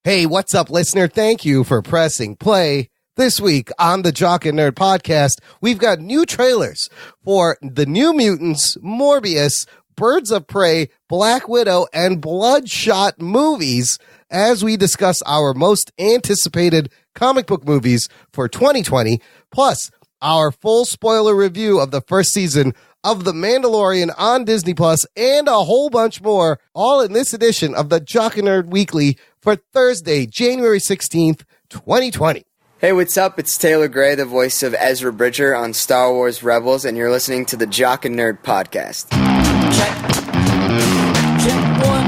Hey, what's up, listener? Thank you for pressing play. This week on the Jock and Nerd podcast, we've got new trailers for the New Mutants, Morbius, Birds of Prey, Black Widow, and Bloodshot movies as we discuss our most anticipated comic book movies for 2020, plus our full spoiler review of the first season of The Mandalorian on Disney Plus, and a whole bunch more, all in this edition of the Jock and Nerd Weekly for Thursday, January 16th, 2020. Hey, what's up? It's Taylor Gray, the voice of Ezra Bridger on Star Wars Rebels, and you're listening to the Jock and Nerd podcast. Check. Check one.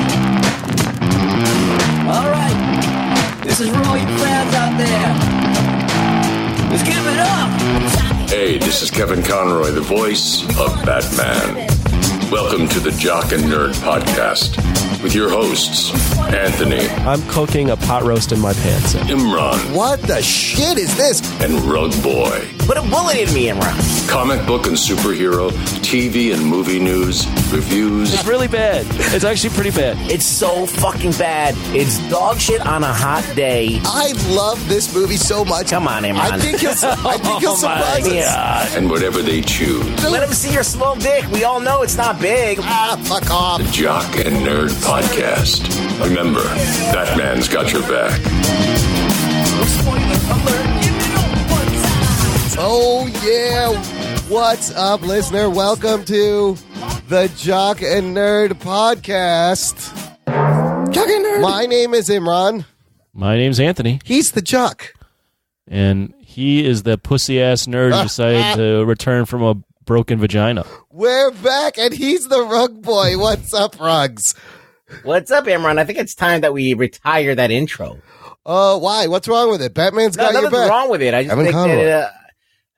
All right. This is for all you fans out there. Let's give it up. Hey, this is Kevin Conroy, the voice of Batman. Welcome to the Jock and Nerd podcast with your hosts, Anthony. I'm cooking a pot roast in my pants. Imran. What the shit is this? And Rug Boy. Put a bullet in me, Imran. Comic book and superhero, TV and movie news, reviews. It's really bad. It's actually pretty bad. It's so fucking bad. It's dog shit on a hot day. I love this movie so much. Come on, Imran. I think he'll surprise us. Yeah. And whatever they choose. Let him see your small dick. We all know it's not big. Fuck off. The Jock and Nerd podcast. Remember, Batman's got your back. Oh, yeah. What's up, listener? Welcome to the Jock and Nerd podcast. Jock and Nerd. My name is Imran. My name's Anthony. He's the Jock. And he is the pussy-ass nerd who decided to return from a broken vagina. We're back, and he's the Rug Boy. What's up, Rugs? What's up, Imran? I think it's time that we retire that intro. Why? What's wrong with it? Batman's got your Nothing's back. wrong with it. I just think that,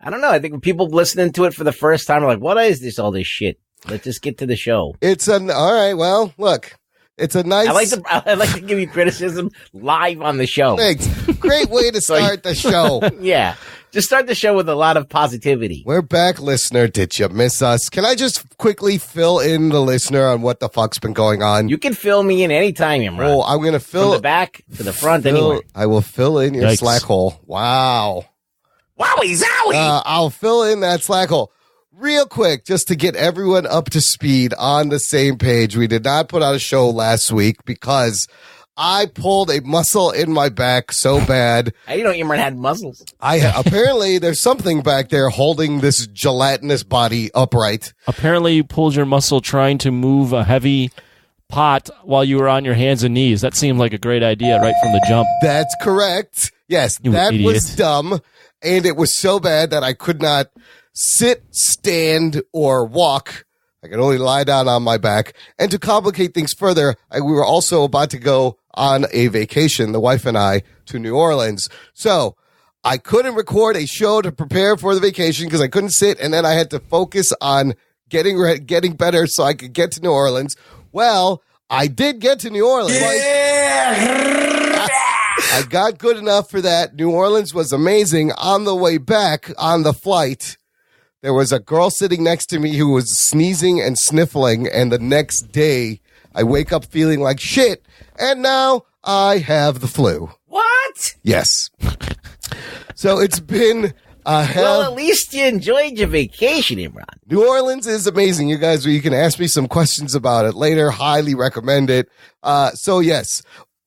I don't know. I think when people listening to it for the first time are like, what is this, all this shit? Let's just get to the show. All right, well, look. It's a nice... I like to give you criticism live on the show. Thanks. Great way to start the show. Yeah. Just start the show with a lot of positivity. We're back, listener. Did you miss us? Can I just quickly fill in the listener on what the fuck's been going on? You can fill me in anytime, Imran. Oh, I'm going to fill... From the back to the front, anywhere. I will fill in your Yikes. slack hole. Wow. Wowie zowie! I'll fill in that slack hole. Real quick, just to get everyone up to speed on the same page. We did not put out a show last week because I pulled a muscle in my back so bad. How do you know Imran had muscles? Apparently, there's something back there holding this gelatinous body upright. Apparently, you pulled your muscle trying to move a heavy pot while you were on your hands and knees. That seemed like a great idea right from the jump. That's correct. Yes, You that idiot. was dumb. And it was so bad that I could not sit, stand, or walk. I could only lie down on my back. And to complicate things further, we were also about to go on a vacation, the wife and I, to New Orleans. So I couldn't record a show to prepare for the vacation because I couldn't sit, and then I had to focus on getting better so I could get to New Orleans. Well, I did get to New Orleans. I got good enough for that. New Orleans was amazing. On the way back on the flight, there was a girl sitting next to me who was sneezing and sniffling, and the next day I wake up feeling like shit, and now I have the flu. What? Yes. So it's been a hell. Well, at least you enjoyed your vacation, Imran. New Orleans is amazing, you guys. You can ask me some questions about it later. Highly recommend it. So yes,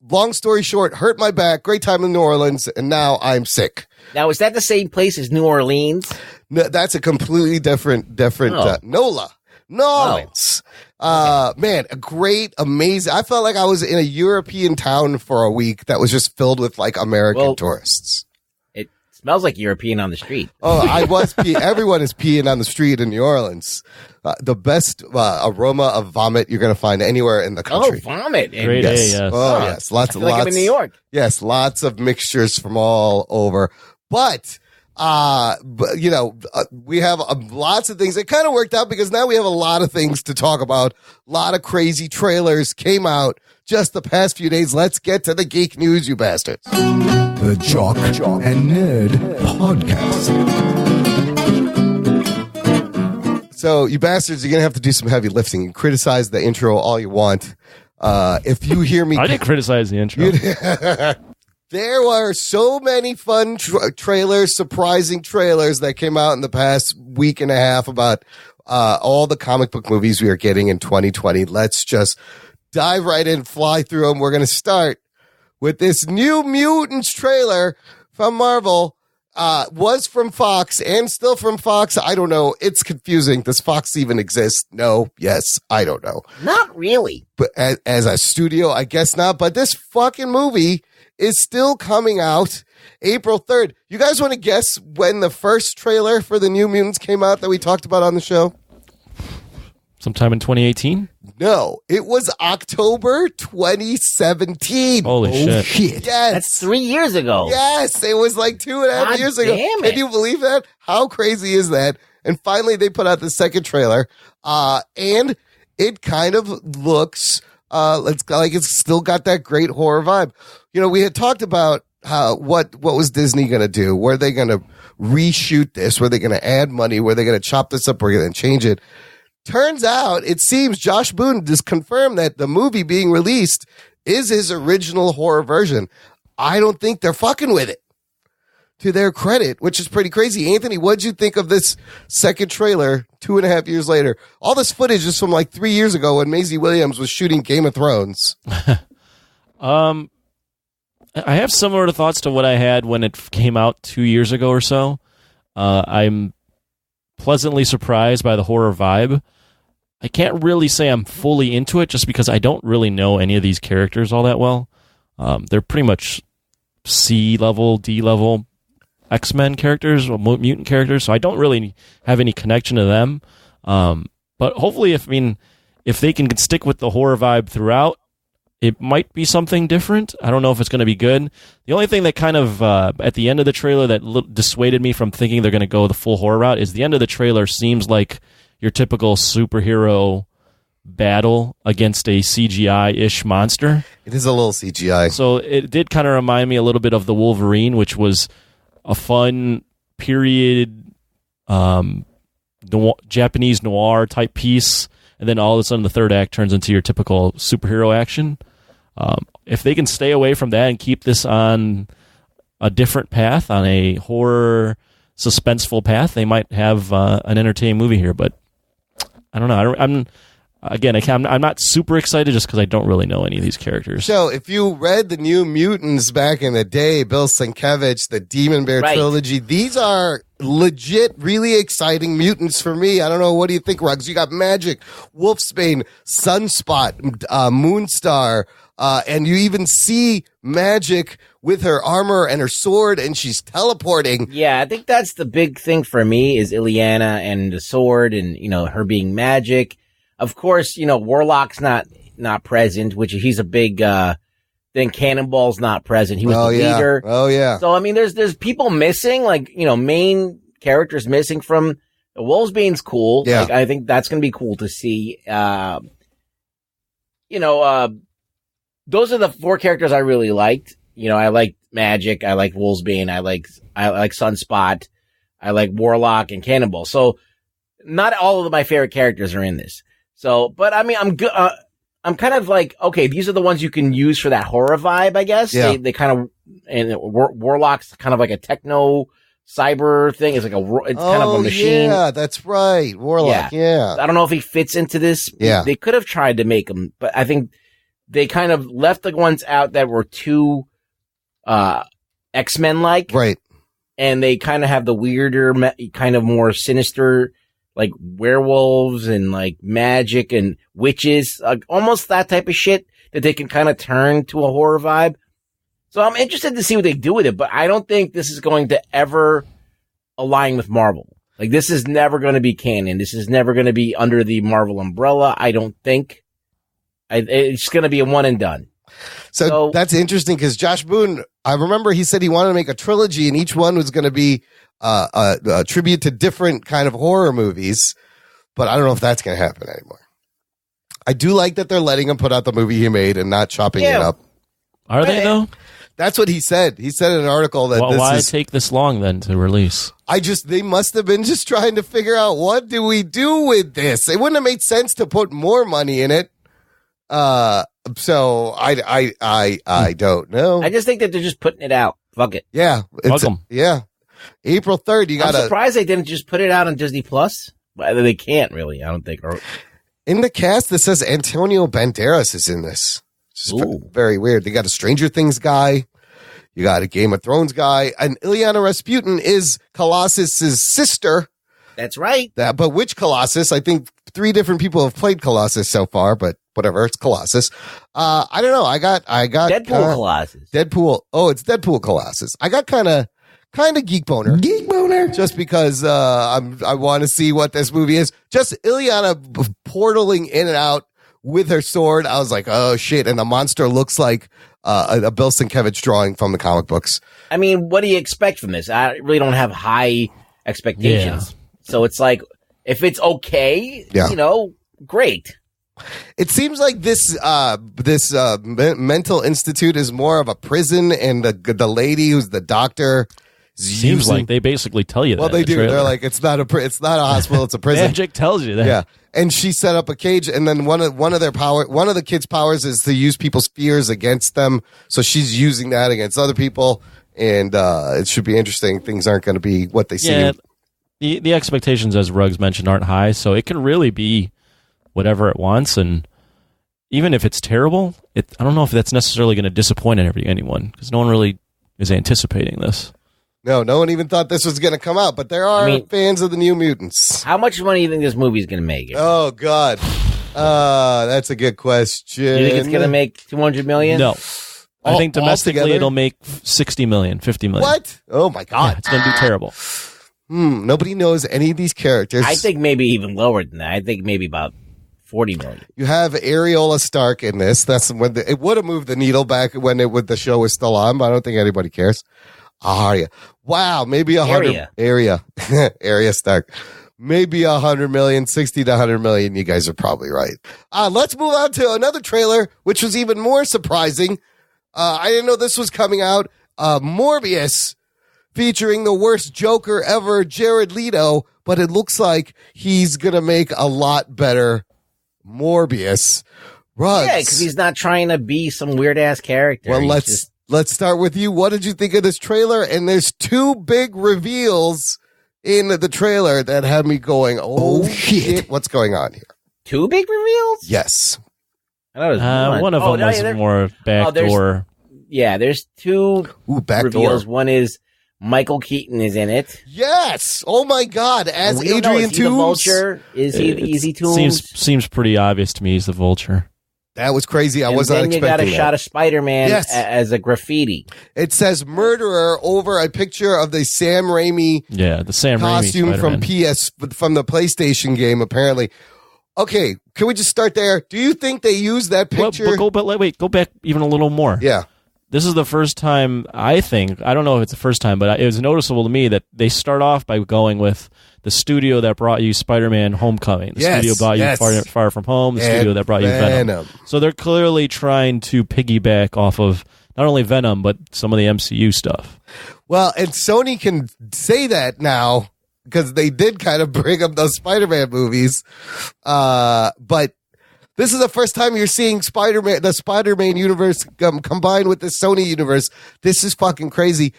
long story short, hurt my back. Great time in New Orleans, and now I'm sick. Now, is that the same place as New Orleans? No, that's a completely different NOLA. Nolans. Man, a great, amazing. I felt like I was in a European town for a week that was just filled with like American tourists. It smells like European on the street. Oh, I was everyone is peeing on the street in New Orleans. The best aroma of vomit you're going to find anywhere in the country. Oh, vomit. Great Yes. A, yes. Oh, yes. Lots like I'm in New York. Yes, lots of mixtures from all over. But we have lots of things. It kind of worked out because now we have a lot of things to talk about. A lot of crazy trailers came out just the past few days. Let's get to the geek news, you bastards. The Jock and Nerd podcast. So, you bastards, you're going to have to do some heavy lifting and criticize the intro all you want. If you hear me, I didn't criticize the intro. There were so many fun trailers, surprising trailers that came out in the past week and a half about all the comic book movies we are getting in 2020. Let's just dive right in, fly through them. We're going to start with this new Mutants trailer from Marvel. Was from Fox and still from Fox. I don't know. It's confusing. Does Fox even exist? No. Yes. I don't know. Not really. But as a studio, I guess not. But this fucking movie is still coming out April 3rd. You guys want to guess when the first trailer for the New Mutants came out that we talked about on the show? Sometime in 2018? No, it was October 2017. Holy shit. Yes. That's 3 years ago. Yes, it was like 2.5 years ago. Damn it. Can you believe that? How crazy is that? And finally, they put out the second trailer, and it kind of looks like it's still got that great horror vibe. You know, we had talked about what was Disney going to do? Were they going to reshoot this? Were they going to add money? Were they going to chop this up? Were they going to change it? Turns out, it seems Josh Boone just confirmed that the movie being released is his original horror version. I don't think they're fucking with it, to their credit, which is pretty crazy. Anthony, what'd you think of this second trailer 2.5 years later? All this footage is from like 3 years ago when Maisie Williams was shooting Game of Thrones. I have similar thoughts to what I had when it came out 2 years ago or so. I'm pleasantly surprised by the horror vibe. I can't really say I'm fully into it just because I don't really know any of these characters all that well. They're pretty much C-level, D-level X-Men characters or mutant characters, so I don't really have any connection to them. But hopefully, if they can stick with the horror vibe throughout, it might be something different. I don't know if it's going to be good. The only thing that kind of, at the end of the trailer that dissuaded me from thinking they're going to go the full horror route is the end of the trailer seems like your typical superhero battle against a CGI-ish monster. It is a little CGI. So it did kind of remind me a little bit of the Wolverine, which was a fun period Japanese noir type piece, and then all of a sudden the third act turns into your typical superhero action. If they can stay away from that and keep this on a different path, on a horror suspenseful path, they might have an entertaining movie here. But I don't know. I'm not super excited just because I don't really know any of these characters. So if you read the New Mutants back in the day, Bill Sienkiewicz, the Demon Bear trilogy, these are legit, really exciting mutants for me. I don't know. What do you think, Ruggs? You got Magic, Wolfsbane, Sunspot, Moonstar, and you even see Magic with her armor and her sword, and she's teleporting. Yeah, I think that's the big thing for me is Ileana and the sword and, her being Magic. Of course, Warlock's not present, which he's a big, then Cannonball's not present. He was the leader. Oh, yeah. So, there's people missing, main characters missing from Wolfsbane's cool. Yeah. I think that's going to be cool to see. Those are the four characters I really liked. I like Magic. I like Wolfsbane. I like Sunspot. I like Warlock and Cannonball. So not all of my favorite characters are in this. So, but I'm good. I'm kind of like, okay, these are the ones you can use for that horror vibe, I guess. Yeah. They kind of, and Warlock's kind of like a techno cyber thing. It's like it's kind of a machine. Yeah, that's right. Warlock. Yeah. I don't know if he fits into this. Yeah. They could have tried to make him, but I think they kind of left the ones out that were too, X-Men like. Right. And they kind of have the weirder, kind of more sinister, like werewolves and like magic and witches, almost that type of shit that they can kind of turn to a horror vibe. So I'm interested to see what they do with it, but I don't think this is going to ever align with Marvel. Like, this is never going to be canon. This is never going to be under the Marvel umbrella. I don't think. It's going to be a one and done. So that's interesting because Josh Boone, I remember he said he wanted to make a trilogy and each one was going to be a tribute to different kind of horror movies, but I don't know if that's going to happen anymore. I do like that they're letting him put out the movie he made and not chopping it up. Are they, though? That's what he said. He said in an article that why take this long then to release? They must have been just trying to figure out what do we do with this. It wouldn't have made sense to put more money in it. So I don't know. I just think that they're just putting it out. Fuck it. Yeah. Fuck 'em. Yeah. April 3rd, I'm surprised they didn't just put it out on Disney Plus. Well, they can't really, I don't think. In the cast, it says Antonio Banderas is in this. Which is very weird. They got a Stranger Things guy. You got a Game of Thrones guy. And Ilyana Rasputin is Colossus's sister. That's right. But which Colossus? I think 3 different people have played Colossus so far, but whatever. It's Colossus. I don't know. I got Deadpool Colossus. Deadpool. Oh, it's Deadpool Colossus. I got kind of geek boner. Geek boner. Just because I want to see what this movie is. Just Ilyana portaling in and out with her sword. I was like, oh shit. And the monster looks like a Bill Sienkiewicz drawing from the comic books. I mean, what do you expect from this? I really don't have high expectations. Yeah. So it's like, if it's okay, great. It seems like this mental institute is more of a prison, and the lady who's the doctor seems like they basically tell you that. Well, they do. They're like, it's not a hospital, it's a prison. Magic tells you that. Yeah. And she set up a cage, and then one of the kids' powers is to use people's fears against them. So she's using that against other people, and it should be interesting. Things aren't going to be what they seem. The expectations, as Ruggs mentioned, aren't high, so it can really be whatever it wants. And even if it's terrible, I don't know if that's necessarily going to disappoint anyone, because no one really is anticipating this. No one even thought this was going to come out, but there are fans of the New Mutants. How much money do you think this movie's going to make? Oh, God. That's a good question. Do you think it's going to make $200 million? No. I think domestically it'll make 60 million, 50 million. What? Oh, my God. Yeah, it's going to do terrible. Nobody knows any of these characters. I think maybe even lower than that. I think maybe about 40 million. You have Ariola Stark in this. That's when it would have moved the needle back when the show was still on, but I don't think anybody cares. Arya. Wow, maybe 100. Arya Stark. Maybe 100 million, 60 to 100 million. You guys are probably right. Let's move on to another trailer, which was even more surprising. I didn't know this was coming out. Morbius, featuring the worst Joker ever, Jared Leto, but it looks like he's going to make a lot better Morbius. Ruggs. Yeah, because he's not trying to be some weird-ass character. Well, let's start with you. What did you think of this trailer? And there's 2 big reveals in the trailer that had me going, oh shit, what's going on here? 2 big reveals? Yes. One of them was more backdoor. There's 2 reveals. Door. One is Michael Keaton is in it. Yes. Oh my God. As Adrian Toomes. Is he the Vulture? Is he the Easy Toomes? Seems pretty obvious to me he's the Vulture. That was crazy. I was not expecting that. Then you got a shot of Spider-Man as a graffiti. It says murderer over a picture of the Sam Raimi the Sam costume Raimi from the PlayStation game, apparently. Okay, can we just start there? Do you think they used that picture? Go back even a little more. Yeah. This is the first time, I don't know if it's the first time, but it was noticeable to me that they start off by going with the studio that brought you Spider-Man Homecoming, the studio brought you Far From Home, the studio that brought you Venom. So they're clearly trying to piggyback off of not only Venom, but some of the MCU stuff. Well, and Sony can say that now because they did kind of bring up those Spider-Man movies. But this is the first time you're seeing the Spider-Man universe combined with the Sony universe. This is fucking crazy.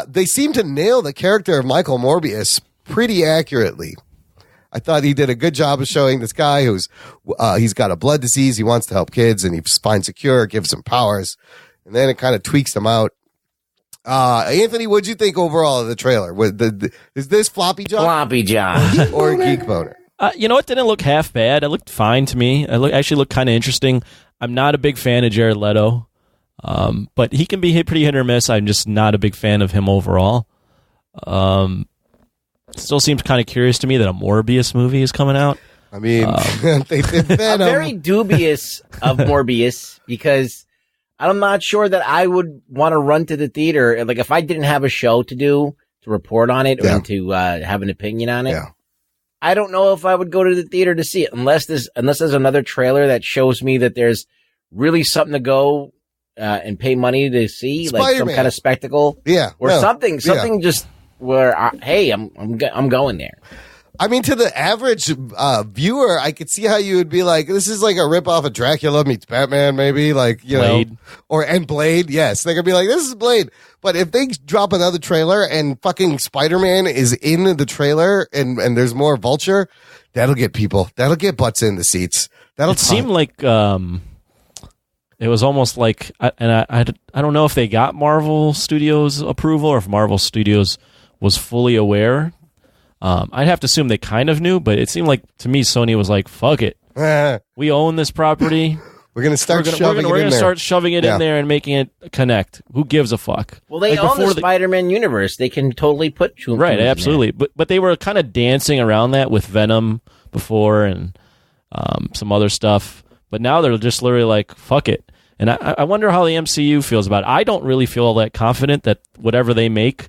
They seem to nail the character of Michael Morbius pretty accurately. I thought he did a good job of showing this guy who's he's got a blood disease. He wants to help kids, and he finds a cure, gives him powers, and then it kind of tweaks him out. Anthony, what'd you think overall of the trailer? Is this Floppy John? Floppy John. Or Geek Boner? You know what? Didn't look half bad. It looked fine to me. It actually looked kind of interesting. I'm not a big fan of Jared Leto, but he can be pretty hit or miss. I'm just not a big fan of him overall. Still seems kind of curious to me that a Morbius movie is coming out. I mean, they did Venom. I'm very dubious of Morbius because I'm not sure that I would want to run to the theater. Like if I didn't have a show to do to report on it or to have an opinion on it. Yeah. I don't know if I would go to the theater to see it unless there's another trailer that shows me that there's really something to go and pay money to see, Spider-Man. like some kind of spectacle, or something just where I'm going there. I mean, to the average viewer, I could see how you would be like, this is like a ripoff of Dracula meets Batman, maybe, like, you Blade. know, and Blade. Yes, they could be like, this is Blade. But if they drop another trailer and fucking Spider-Man is in the trailer and there's more Vulture, that'll get people. That'll get butts in the seats. That'll seem like it was almost like, I don't know if they got Marvel Studios approval or if Marvel Studios was fully aware. I'd have to assume they kind of knew, but it seemed like to me Sony was like, "Fuck it, we own this property. We're gonna start shoving we're it in gonna there. start shoving it in there and making it connect. Who gives a fuck?" Well, they own the Spider-Man universe. They can totally put two right, absolutely. But they were kind of dancing around that with Venom before and some other stuff. But now they're just literally like, "Fuck it." And I wonder how the MCU feels about it. I don't really feel all that confident that whatever they make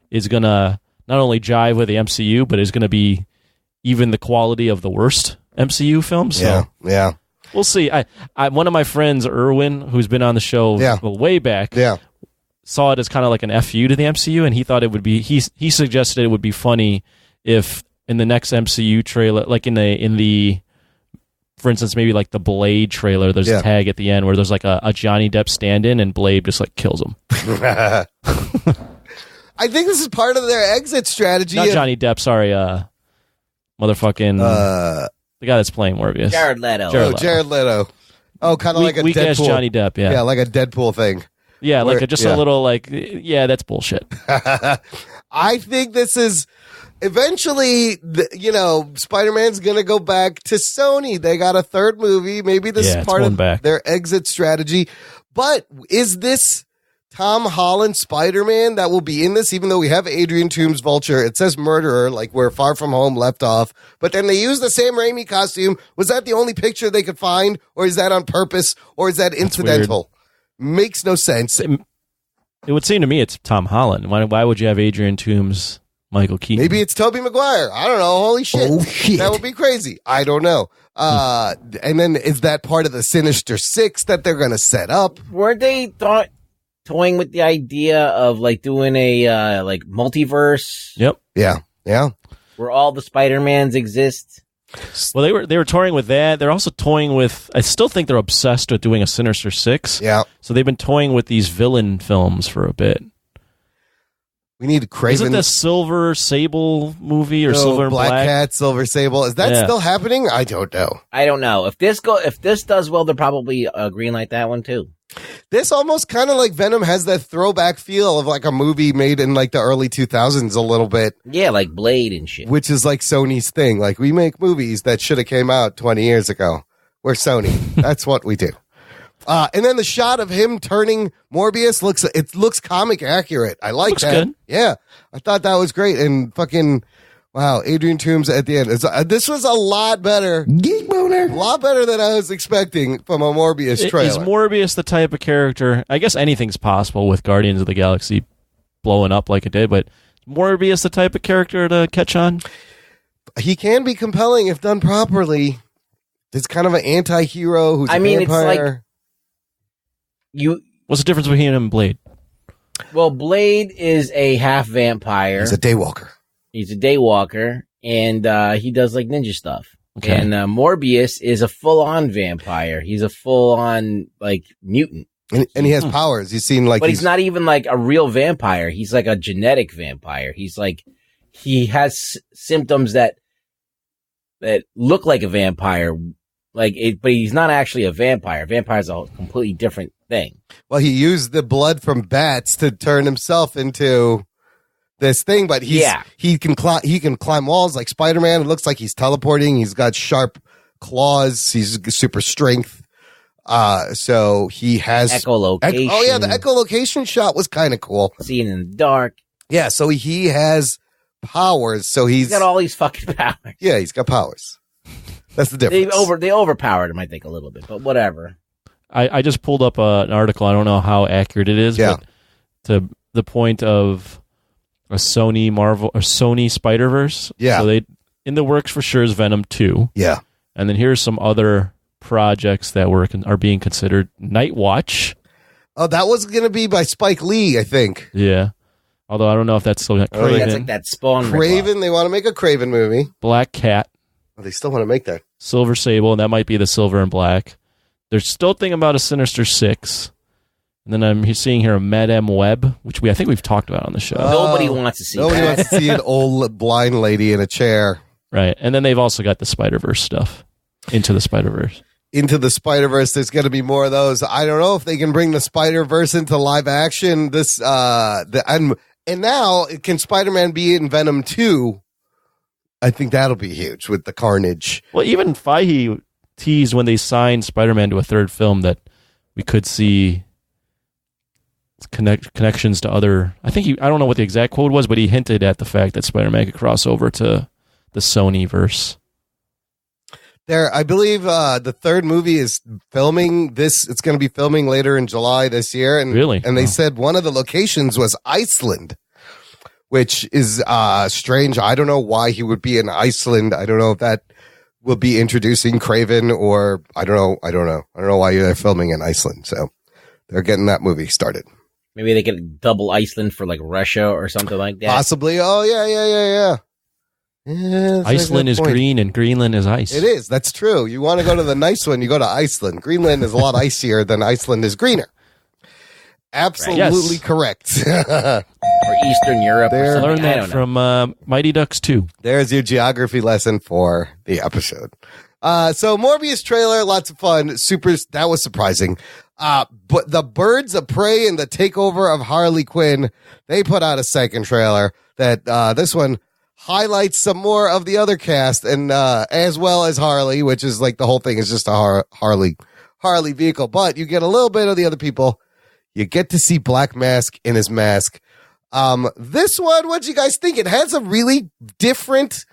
is gonna not only jive with the MCU, but is going to be even the quality of the worst MCU films. So yeah. We'll see. I one of my friends, Erwin, who's been on the show way back, saw it as kind of like an FU to the MCU, and he thought it would be. He suggested it would be funny if in the next MCU trailer, like in the, for instance, maybe like the Blade trailer, there's a tag at the end where there's like a Johnny Depp stand-in, and Blade just like kills him. I think this is part of their exit strategy. Not Johnny Depp, sorry. Motherfucking the guy that's playing Morbius. Jared Leto. Jared Leto. Oh, kind of like a Deadpool. Johnny Depp, yeah. Yeah, like a Deadpool thing. Yeah, like a little like, yeah, that's bullshit. I think this is eventually, Spider-Man's going to go back to Sony. They got a third movie. Maybe this is part of their exit strategy. But is this Tom Holland Spider-Man that will be in this, even though we have Adrian Toomes Vulture? It says murderer, like where Far From Home left off. But then they use the Sam Raimi costume. Was that the only picture they could find? Or is that on purpose? Or is that incidental? Makes no sense. It would seem to me it's Tom Holland. Why would you have Adrian Toomes, Michael Keaton? Maybe it's Tobey Maguire. I don't know. Holy shit. Oh, shit. That would be crazy. I don't know. And then is that part of the Sinister Six that they're going to set up? Weren't they toying with the idea of like doing a like multiverse? Yep. Yeah. Where all the Spider-Mans exist. Well, they were toying with that. They're also toying with. I still think they're obsessed with doing a Sinister Six. Yeah. So they've been toying with these villain films for a bit. We need Kraven. Isn't the Silver Sable movie or Silver and Black Cat, Silver Sable? Is that still happening? I don't know. I don't know. If this does well, they'll probably greenlight that one too. This almost kind of like Venom has that throwback feel of like a movie made in like the early 2000s a little bit. Yeah, like Blade and shit. Which is like Sony's thing. Like we make movies that should have came out 20 years ago. We're Sony. That's what we do. And then the shot of him turning Morbius looks comic accurate. I like looks that. Good. Yeah. I thought that was great. And fucking wow, Adrian Toomes at the end. This was a lot better. Geek boner. A lot better than I was expecting from a Morbius trailer. Is Morbius the type of character? I guess anything's possible with Guardians of the Galaxy blowing up like it did, but Morbius the type of character to catch on? He can be compelling if done properly. It's kind of an anti-hero who's a vampire. It's like what's the difference between him and Blade? Well, Blade is a half vampire. He's a daywalker. And he does like ninja stuff. Okay. And Morbius is a full-on vampire. He's a full-on like mutant. And he has powers. He's seen like, but he's not even like a real vampire. He's like a genetic vampire. He's like, he has symptoms that look like a vampire, but he's not actually a vampire. Vampire's a completely different thing. Well, he used the blood from bats to turn himself into this thing, but he can climb walls like Spider-Man. It looks like he's teleporting. He's got sharp claws. He's super strength. So he has echolocation. The echolocation shot was kind of cool. Seeing in the dark. Yeah, so he has powers. So he's got all these fucking powers. Yeah, he's got powers. That's the difference. They overpowered him, I think, a little bit, but whatever. I just pulled up an article. I don't know how accurate it is, but to the point of a Sony Spider-Verse. Yeah. So they in the works for sure is Venom 2. Yeah. And then here's some other projects that are being considered. Night Watch. Oh, that was going to be by Spike Lee, I think. Yeah. Although I don't know if that's still got Craven. That's like that Spawn. Craven, they want to make a Craven movie. Black Cat. Oh, they still want to make that. Silver Sable, and that might be the silver and black. They're still thinking about a Sinister Six. And then I'm seeing here a Madame Web, which I think we've talked about on the show. Nobody wants to see Nobody that. wants to see an old blind lady in a chair. Right. And then they've also got the Spider-Verse stuff. Into the Spider-Verse. Into the Spider-Verse, there's going to be more of those. I don't know if they can bring the Spider-Verse into live action. And now, can Spider-Man be in Venom 2? I think that'll be huge with the carnage. Well, even Feige teased when they signed Spider-Man to a third film that we could see connections to other. I don't know what the exact quote was, but he hinted at the fact that Spider-Man could cross over to the Sony verse. I believe the third movie is filming this. It's going to be filming later in July this year. And, really? And they said one of the locations was Iceland, which is strange. I don't know why he would be in Iceland. I don't know if that will be introducing Craven or I don't know. I don't know why they're filming in Iceland. So they're getting that movie started. Maybe they could double Iceland for like Russia or something like that. Possibly. Oh, yeah. Iceland is green and Greenland is ice. It is. That's true. You want to go to the nice one, you go to Iceland. Greenland is a lot icier than Iceland is greener. Absolutely correct. Or Eastern Europe. Or something. Learned that from Mighty Ducks 2. There's your geography lesson for the episode. So Morbius trailer, lots of fun. That was surprising. But the Birds of Prey and the takeover of Harley Quinn, they put out a second trailer that this one highlights some more of the other cast and as well as Harley, which is like the whole thing is just a Harley vehicle. But you get a little bit of the other people. You get to see Black Mask in his mask. This one, what do you guys think? It has a really different,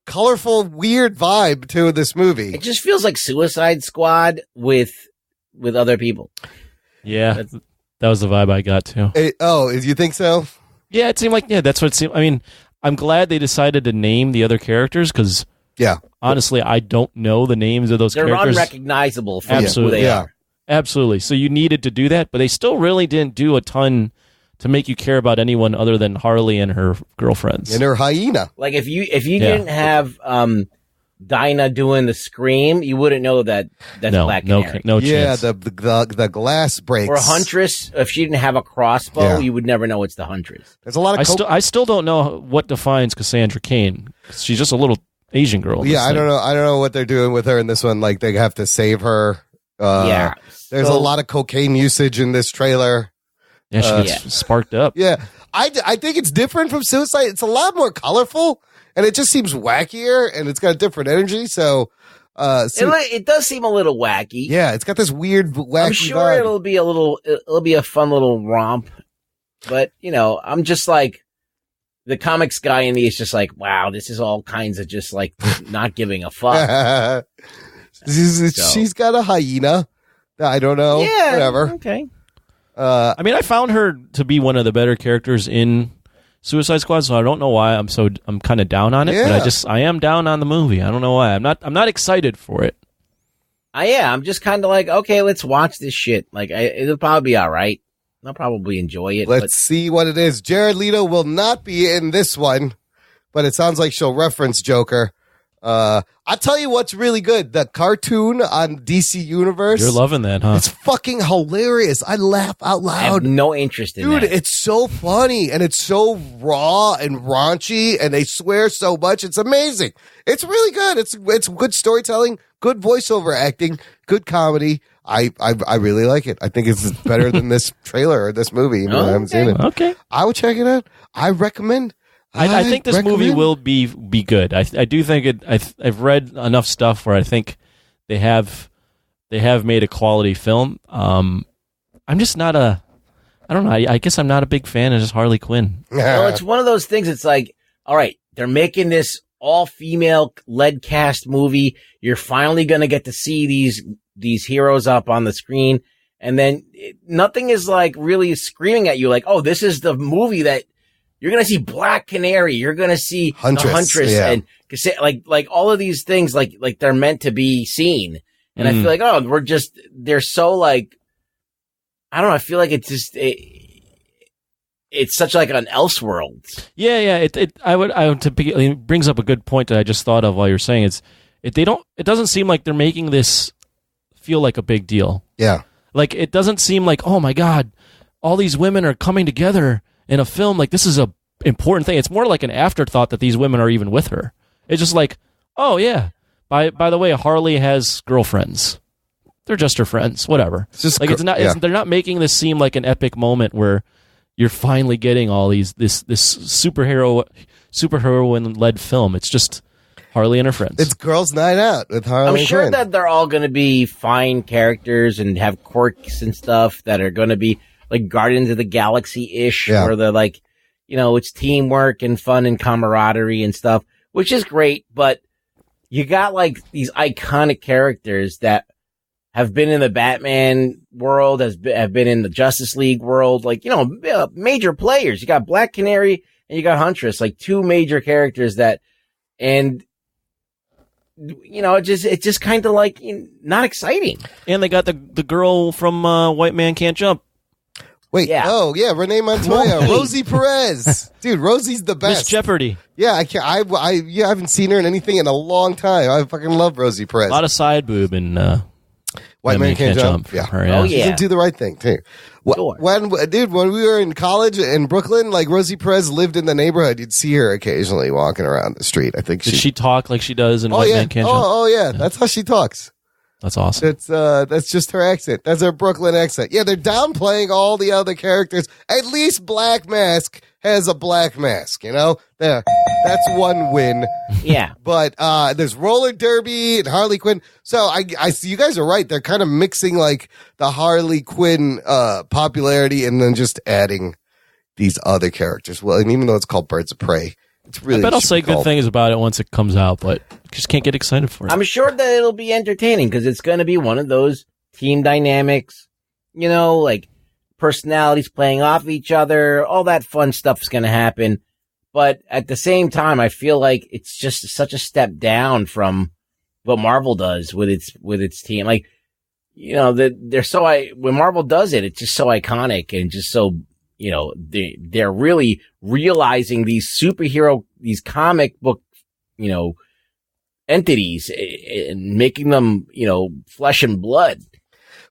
colorful, weird vibe to this movie. It just feels like Suicide Squad with other people. Yeah, that was the vibe I got too. You think so? Yeah, it seemed like, that's what it seemed. I mean, I'm glad they decided to name the other characters because, honestly, I don't know the names of those characters. They're unrecognizable from who they are. Absolutely. So you needed to do that, but they still really didn't do a ton to make you care about anyone other than Harley and her girlfriends. And her hyena. Like, if you didn't have Dinah doing the scream, you wouldn't know that's Black Canary. No chance. Yeah, the glass breaks. Or Huntress, if she didn't have a crossbow, you would never know it's the Huntress. There's a lot of I still don't know what defines Cassandra Cain. She's just a little Asian girl. Yeah, I don't know what they're doing with her in this one. Like, they have to save her. There's a lot of cocaine usage in this trailer. Yeah, she gets sparked up. Yeah, I think it's different from Suicide. It's a lot more colorful, and it just seems wackier, and it's got a different energy. So, it does seem a little wacky. Yeah, it's got this weird wacky I'm sure vibe. it'll be a fun little romp. But, I'm just like, the comics guy in me is just like, wow, this is all kinds of just like not giving a fuck. She's got a hyena. I don't know. Yeah. Whatever. Okay. I mean, I found her to be one of the better characters in Suicide Squad, so I don't know why I'm kind of down on it, but I am down on the movie. I don't know why. I'm not excited for it. I'm just kind of like, okay, let's watch this shit. Like, it'll probably be all right. I'll probably enjoy it. Let's see what it is. Jared Leto will not be in this one, but it sounds like she'll reference Joker. I'll tell you what's really good. The cartoon on DC Universe. You're loving that, huh? It's fucking hilarious. I laugh out loud. I have no interest in that. Dude, it's so funny and it's so raw and raunchy and they swear so much. It's amazing. It's really good. It's good storytelling, good voiceover acting, good comedy. I really like it. I think it's better than this trailer or this movie. I haven't seen it. Okay. I would check it out. I recommend. I think this movie will be good. I do think it. I've read enough stuff where I think they have made a quality film. I'm just not I don't know. I guess I'm not a big fan of just Harley Quinn. Well, it's one of those things. It's like, all right, they're making this all-female led cast movie. You're finally going to get to see these heroes up on the screen, and then nothing is like really screaming at you like, oh, this is the movie that. You're going to see Black Canary. You're going to see the Huntress and like all of these things, like they're meant to be seen. And I feel like, they're so like, I don't know. I feel like it's just, it's such like an Elseworlds. Yeah. It brings up a good point that I just thought of while you're saying it doesn't seem like they're making this feel like a big deal. Yeah. Like, it doesn't seem like, oh my God, all these women are coming together in a film. Like, this is a important thing. It's more like an afterthought that these women are even with her. It's just like, oh yeah. By the way, Harley has girlfriends. They're just her friends. Whatever. It's just like they're not making this seem like an epic moment where you're finally getting all this superheroine led film. It's just Harley and her friends. It's girls' night out with Harley. I'm sure and that they're all going to be fine characters and have quirks and stuff that are going to be like Guardians of the Galaxy-ish, where they're like, it's teamwork and fun and camaraderie and stuff, which is great. But you got like these iconic characters that have been in the Batman world, have been in the Justice League world, like, major players. You got Black Canary and you got Huntress, like two major characters it's just kind of like not exciting. And they got the girl from White Man Can't Jump. Wait, Renee Montoya, Rosie Perez. Dude, Rosie's the best. Miss Jeopardy. Yeah, I haven't seen her in anything in a long time. I fucking love Rosie Perez. A lot of side boob in White Man Can't Jump. Yeah. Her, Oh, She yeah. didn't do the right thing, too. Sure. When we were in college in Brooklyn, like Rosie Perez lived in the neighborhood. You'd see her occasionally walking around the street. I think Did she talk like she does in White Man Can't Jump? Oh, yeah. That's how she talks. That's awesome. That's just her accent. That's her Brooklyn accent. Yeah, they're downplaying all the other characters. At least Black Mask has a black mask, There. That's one win. Yeah. But there's roller derby and Harley Quinn. So I see you guys are right. They're kind of mixing like the Harley Quinn popularity and then just adding these other characters. Well, and even though it's called Birds of Prey, it's really I bet I'll say good things about it once it comes out, but just can't get excited for it. I'm sure that it'll be entertaining because it's going to be one of those team dynamics, like personalities playing off each other. All that fun stuff is going to happen. But at the same time, I feel like it's just such a step down from what Marvel does with its team. Like, when Marvel does it, it's just so iconic and just so, they're really realizing these comic book, entities and making them, flesh and blood.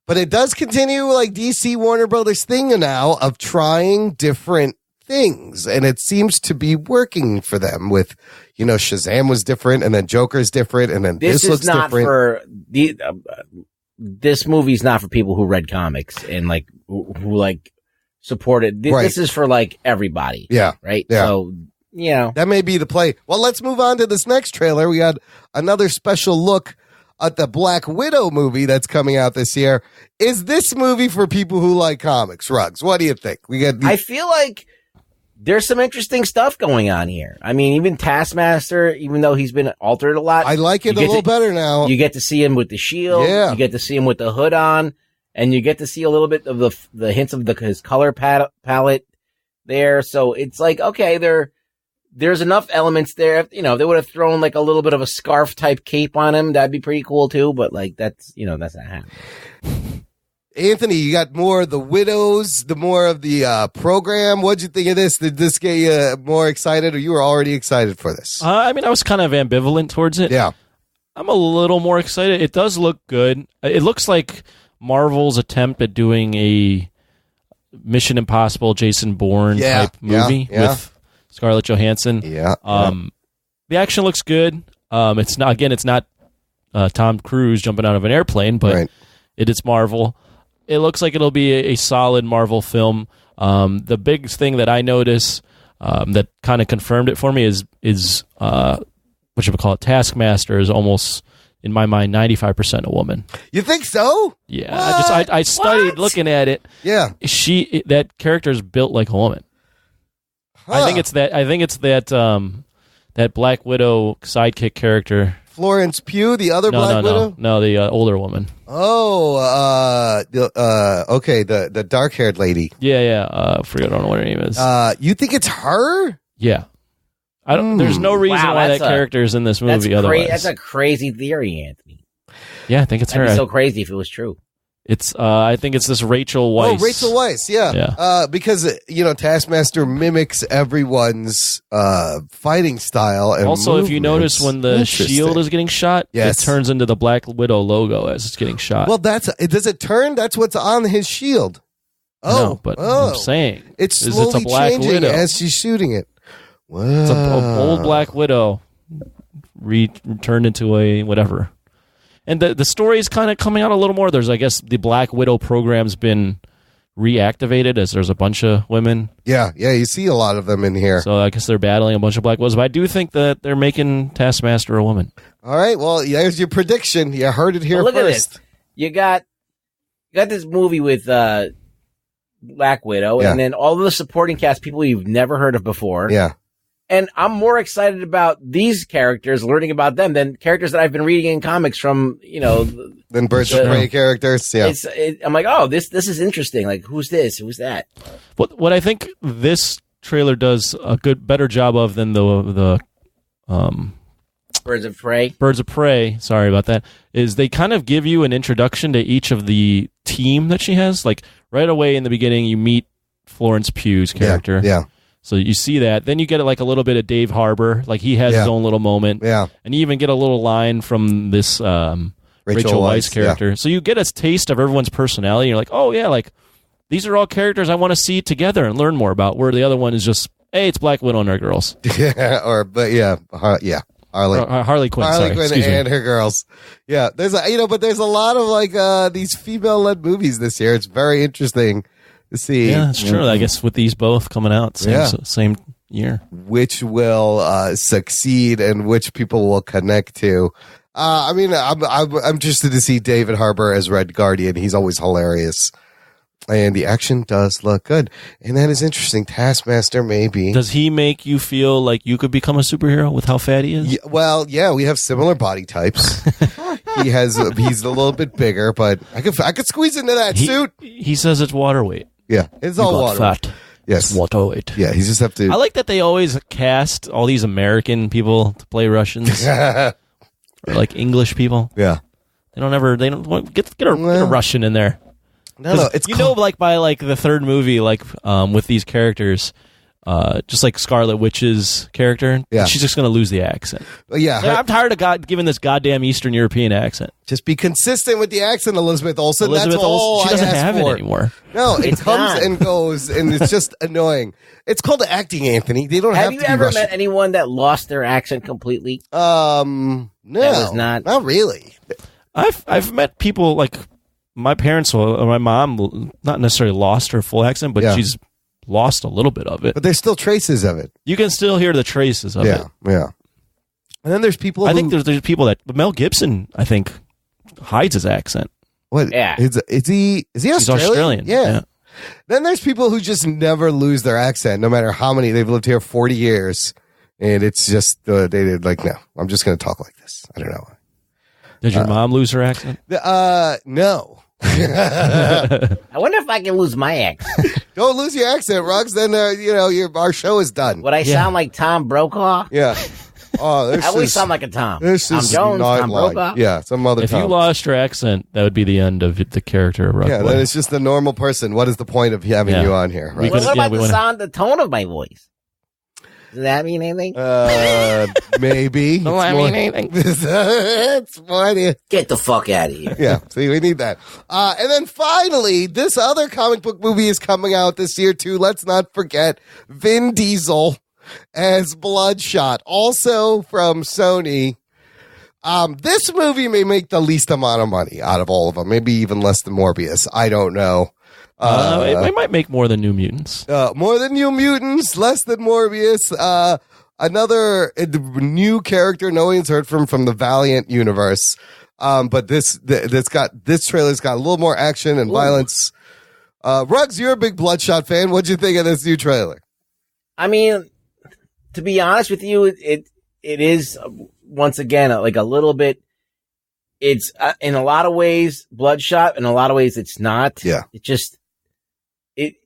But it does continue like DC Warner Brothers thing now of trying different things, and it seems to be working for them with, Shazam was different, and then Joker's different, and then this looks different. This movie's not for people who read comics and like who like supported. This is for like everybody. Yeah. Right. Yeah. So, that may be the play. Well, let's move on to this next trailer. We got another special look at the Black Widow movie that's coming out this year. Is this movie for people who like comics? Ruggs, what do you think? I feel like there's some interesting stuff going on here. I mean, even Taskmaster, even though he's been altered a lot. I like it a little better now. You get to see him with the shield. Yeah. You get to see him with the hood on. And you get to see a little bit of the hints of his color palette there. So it's like, okay, there's enough elements there. They would have thrown like a little bit of a scarf type cape on him. That'd be pretty cool too. But like, that's not happening. Anthony, you got more of the widows, the more of the program. What'd you think of this? Did this get you more excited, or you were already excited for this? I was kind of ambivalent towards it. Yeah. I'm a little more excited. It does look good. It looks like Marvel's attempt at doing a Mission Impossible Jason Bourne type movie with Scarlett Johansson. Yeah. The action looks good. It's not Tom Cruise jumping out of an airplane, but it's Marvel. It looks like it'll be a solid Marvel film. The big thing that I notice that kind of confirmed it for me is Taskmaster is almost, in my mind, 95% a woman. You think so? Yeah. I studied looking at it. Yeah. That character is built like a woman. Huh. I think it's that Black Widow sidekick character. Florence Pugh, the other Black Widow? No, the older woman. Oh, okay, the dark-haired lady. Yeah. I don't know what her name is. You think it's her? Yeah. There's no reason why that character is in this movie otherwise. That's a crazy theory, Anthony. Yeah, I think it's her. It'd be so crazy if it was true. It's I think it's this Rachel Weisz. Oh, Rachel Weisz, yeah. Because Taskmaster mimics everyone's fighting style. And also, if you notice when the shield is getting shot, yes, it turns into the Black Widow logo as it's getting shot. Well, does it turn? That's what's on his shield. No, but I'm saying it's slowly a Black changing Widow as she's shooting it. Wow. It's an old Black Widow turned into a whatever. And the story is kind of coming out a little more. There's, I guess, the Black Widow program's been reactivated as there's a bunch of women. Yeah, you see a lot of them in here. So I guess they're battling a bunch of Black Widows. But I do think that they're making Taskmaster a woman. All right, well, there's your prediction. You heard it here look first. At this. You got this movie with Black Widow, and then all of the supporting cast, people you've never heard of before. Yeah. And I'm more excited about these characters, learning about them, than characters that I've been reading in comics from, than Birds of Prey characters. Yeah. I'm like, oh, this is interesting. Like, who's this? Who's that? What I think this trailer does a better job of than the Birds of Prey. Birds of Prey. Sorry about that. Is they kind of give you an introduction to each of the team that she has. Like right away in the beginning, you meet Florence Pugh's character. Yeah. So you see that. Then you get like a little bit of Dave Harbour. Like he has his own little moment. Yeah. And you even get a little line from this Rachel Weisz character. Yeah. So you get a taste of everyone's personality. You're like, oh yeah, like these are all characters I want to see together and learn more about. Where the other one is just, hey, it's Black Widow and her girls. Harley Quinn. And her girls. Yeah. There's there's a lot of like these female-led movies this year. It's very interesting to see. Yeah, it's true. I guess with these both coming out same year, which will succeed and which people will connect to. I'm interested to see David Harbour as Red Guardian. He's always hilarious, and the action does look good. And that is interesting. Taskmaster, maybe. Does he make you feel like you could become a superhero with how fat he is? Yeah, we have similar body types. He's a little bit bigger, but I could squeeze into that suit. He says it's water weight. Yeah, it's all water. Fat. Yes, it's water weight. Yeah, you just have to. I like that they always cast all these American people to play Russians or like English people. Yeah, they don't want get a Russian in there. No, it's like by like the third movie, like with these characters, just like Scarlet Witch's character, she's just going to lose the accent. I'm tired of giving this goddamn Eastern European accent. Just be consistent with the accent, Elizabeth Olsen. That's Olsen, all she doesn't I ask have for. it anymore. No, it comes and goes, and it's just annoying. It's called acting, Anthony. They don't have to be Have you ever Russian. met anyone that lost their accent completely? No, not really. I've met people like my parents or my mom, not necessarily lost her full accent, but she's lost a little bit of it. But there's still traces of it. You can still hear the traces of it. Yeah. And then there's people. I think there's people that Mel Gibson, I think, hides his accent. What? Yeah. Is he Australian? He's Australian. Yeah. Then there's people who just never lose their accent, no matter how many they've lived here 40 years, and it's just they're like, no, I'm just going to talk like this. I don't know. Did your mom lose her accent? No. I wonder if I can lose my accent. Don't lose your accent, Ruggs. Then our show is done. Would I sound like Tom Brokaw? Yeah. Oh, I always sound like a Tom. This Tom is Jones, not Tom like, Brokaw. yeah, some other. If Tom. you lost your accent, that would be the end of the character of Ruggs. Yeah, then it's just a normal person. What is the point of having you on here? Right? What about the tone of my voice? Does that mean anything? Maybe. Does that mean anything? It's funny. Get the fuck out of here. Yeah, see, we need that. And then finally, this other comic book movie is coming out this year, too. Let's not forget Vin Diesel as Bloodshot, also from Sony. This movie may make the least amount of money out of all of them, maybe even less than Morbius. I don't know. It might make more than New Mutants. More than New Mutants, less than Morbius. Another new character no one's heard from the Valiant universe. But this trailer's got a little more action and violence. Ruggs, you're a big Bloodshot fan. What'd you think of this new trailer? I mean, to be honest with you, it is once again like a little bit. It's in a lot of ways Bloodshot, in a lot of ways it's not. Yeah, it just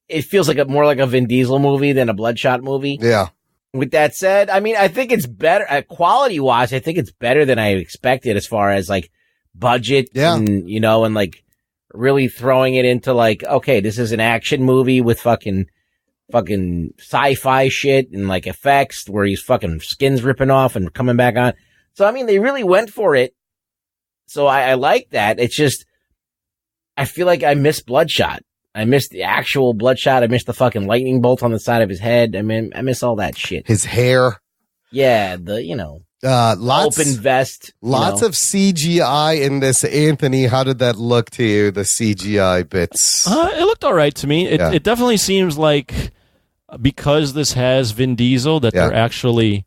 it feels like more like a Vin Diesel movie than a Bloodshot movie. Yeah. With that said, I mean, I think it's better quality wise. I think it's better than I expected as far as like budget and and like really throwing it into like, okay, this is an action movie with fucking sci-fi shit and like effects where he's fucking skin's ripping off and coming back on. So, I mean, they really went for it. So I like that. It's just, I feel like I missed Bloodshot. I missed the actual Bloodshot. I missed the fucking lightning bolt on the side of his head. I mean, I miss all that shit. His hair. Yeah, lots, open vest. Lots of CGI in this. Anthony, how did that look to you, the CGI bits? It looked all right to me. It definitely seems like because this has Vin Diesel that they're actually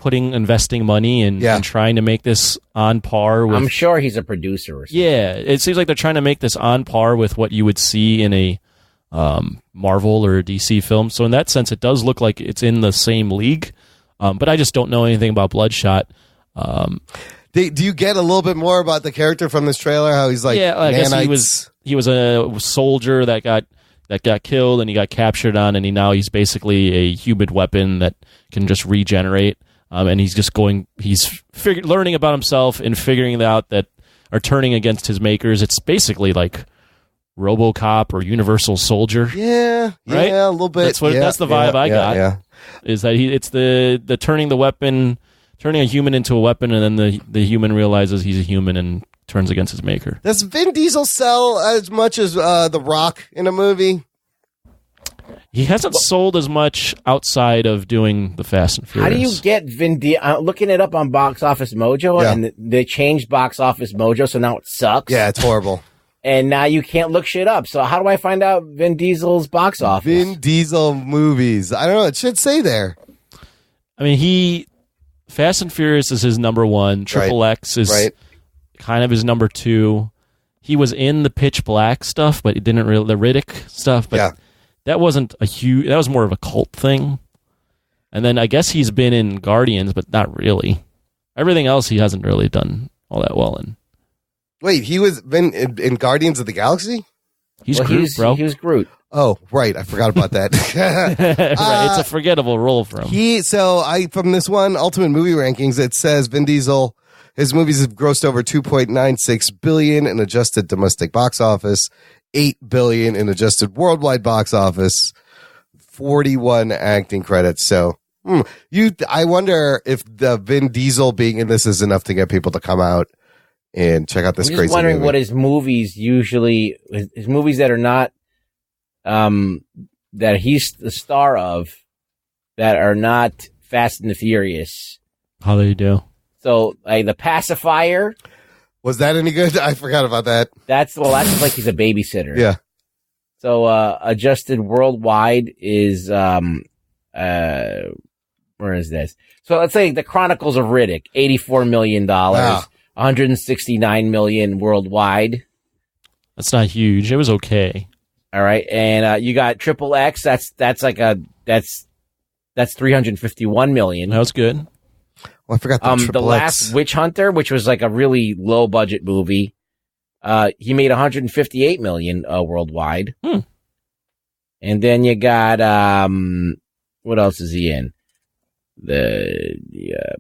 investing money and trying to make this on par with... I'm sure he's a producer or something. Yeah, it seems like they're trying to make this on par with what you would see in a Marvel or a DC film. So in that sense, it does look like it's in the same league. But I just don't know anything about Bloodshot. Do you get a little bit more about the character from this trailer? How he's like, I guess he was a soldier that got killed and he got captured on, and he's basically a human weapon that can just regenerate. And he's just learning about himself and figuring out that are turning against his makers. It's basically like RoboCop or Universal Soldier. Yeah, right? Yeah, a little bit. That's the vibe I got. Yeah. Is that it's the turning the weapon, turning a human into a weapon, and then the human realizes he's a human and turns against his maker. Does Vin Diesel sell as much as The Rock in a movie? He hasn't sold as much outside of doing the Fast and Furious. How do you get Vin Diesel? Looking it up on Box Office Mojo, and they changed Box Office Mojo, so now it sucks. Yeah, it's horrible. And now you can't look shit up. So how do I find out Vin Diesel's box office? Vin Diesel movies. I don't know. It should say there. I mean, Fast and Furious is his number one. Triple X is kind of his number two. He was in the Pitch Black stuff, but he didn't really the Riddick stuff. But that wasn't that was more of a cult thing. And then I guess he's been in Guardians, but not really. Everything else he hasn't really done all that well in. Wait, he was been in Guardians of the Galaxy? He's Groot, bro. He was Groot. Oh, right. I forgot about that. Right, it's a forgettable role for him. From this one, Ultimate Movie Rankings, it says Vin Diesel, his movies have grossed over $2.96 billion in adjusted domestic box office, $8 billion in adjusted worldwide box office, 41 acting credits. So, I wonder if the Vin Diesel being in this is enough to get people to come out and check out this crazy movie. I'm just wondering what his movies usually, his movies that are not, that he's the star of, that are not Fast and the Furious. How they do? So, like, The Pacifier. Was that any good? I forgot about that. That's just like he's a babysitter. Yeah. So, adjusted worldwide is, where is this? So let's say The Chronicles of Riddick, $84 million. Wow. 169 million worldwide. That's not huge. It was okay. All right, and you got Triple X. That's 351 million. That was good. Well, I forgot the Last Witch Hunter, which was like a really low budget movie. He made 158 million worldwide. And then you got what else is he in? The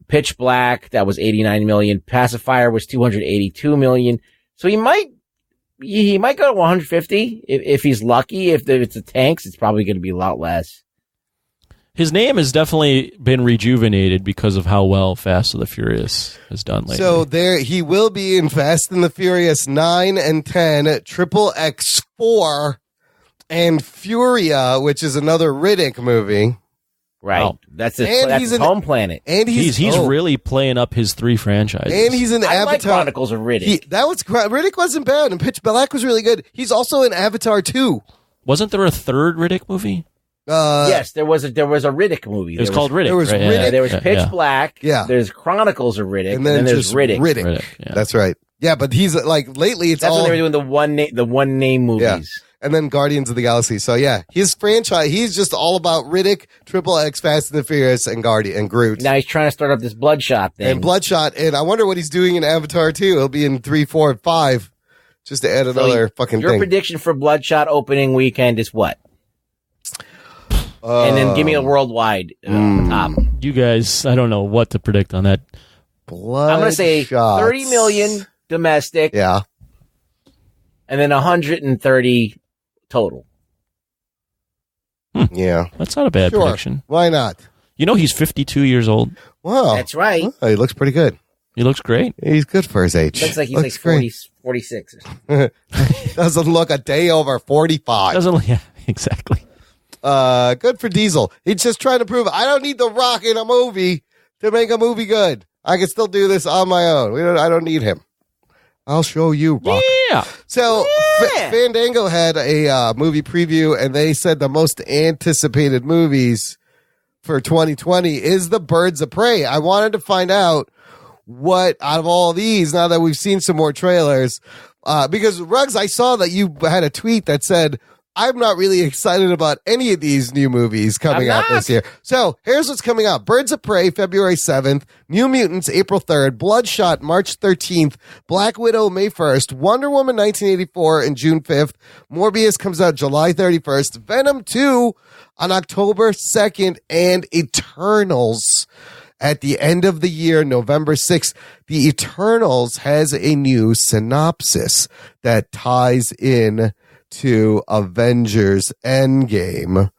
Pitch Black, that was 89 million. Pacifier was 282 million. So he might go to 150 if he's lucky. If it's a tanks, it's probably going to be a lot less. His name has definitely been rejuvenated because of how well Fast and the Furious has done lately. So he will be in Fast and the Furious 9 and 10, Triple X 4, and Furia, which is another Riddick movie. Right. Wow. That's his home planet. And he's really playing up his three franchises. And he's in Avatar. Like Chronicles of Riddick. Riddick wasn't bad, and Pitch Black was really good. He's also in Avatar 2. Wasn't there a third Riddick movie? Yes, there was a Riddick movie. It was called Riddick. There was Riddick. Yeah, there was Pitch Black. Yeah. There's Chronicles of Riddick. And then there's Riddick. Riddick. Yeah. That's right. Yeah, but he's like lately it's That's all when they were doing the one name movies. Yeah. And then Guardians of the Galaxy. So yeah, his franchise, he's just all about Riddick, Triple X, Fast and the Furious, and Groot. Now he's trying to start up this Bloodshot thing. And Bloodshot, and I wonder what he's doing in Avatar 2. He'll be in 3, 4, and 5, just to add another fucking your thing. Your prediction for Bloodshot opening weekend is what? And then give me a worldwide top. You guys, I don't know what to predict on that. Bloodshot. I'm going to say 30 million domestic. Yeah. and then 130 total. Yeah. That's not a bad prediction. Why not? You know, he's 52 years old. Wow. That's right. Oh, he looks pretty good. He looks great. He's good for his age. Looks like he's like 40, 46. Doesn't look a day over 45. Yeah, exactly. Good for Diesel. He's just trying to prove I don't need The Rock in a movie to make a movie good. I can still do this on my own. I don't need him. I'll show you, Rock. Yeah. So Fandango had a movie preview, and they said the most anticipated movies for 2020 is The Birds of Prey. I wanted to find out what out of all these, now that we've seen some more trailers, because Ruggs, I saw that you had a tweet that said, I'm not really excited about any of these new movies coming out this year. So here's what's coming out. Birds of Prey, February 7th. New Mutants, April 3rd. Bloodshot, March 13th. Black Widow, May 1st. Wonder Woman, 1984, and June 5th. Morbius comes out July 31st. Venom 2 on October 2nd. And Eternals at the end of the year, November 6th. The Eternals has a new synopsis that ties in to Avengers Endgame.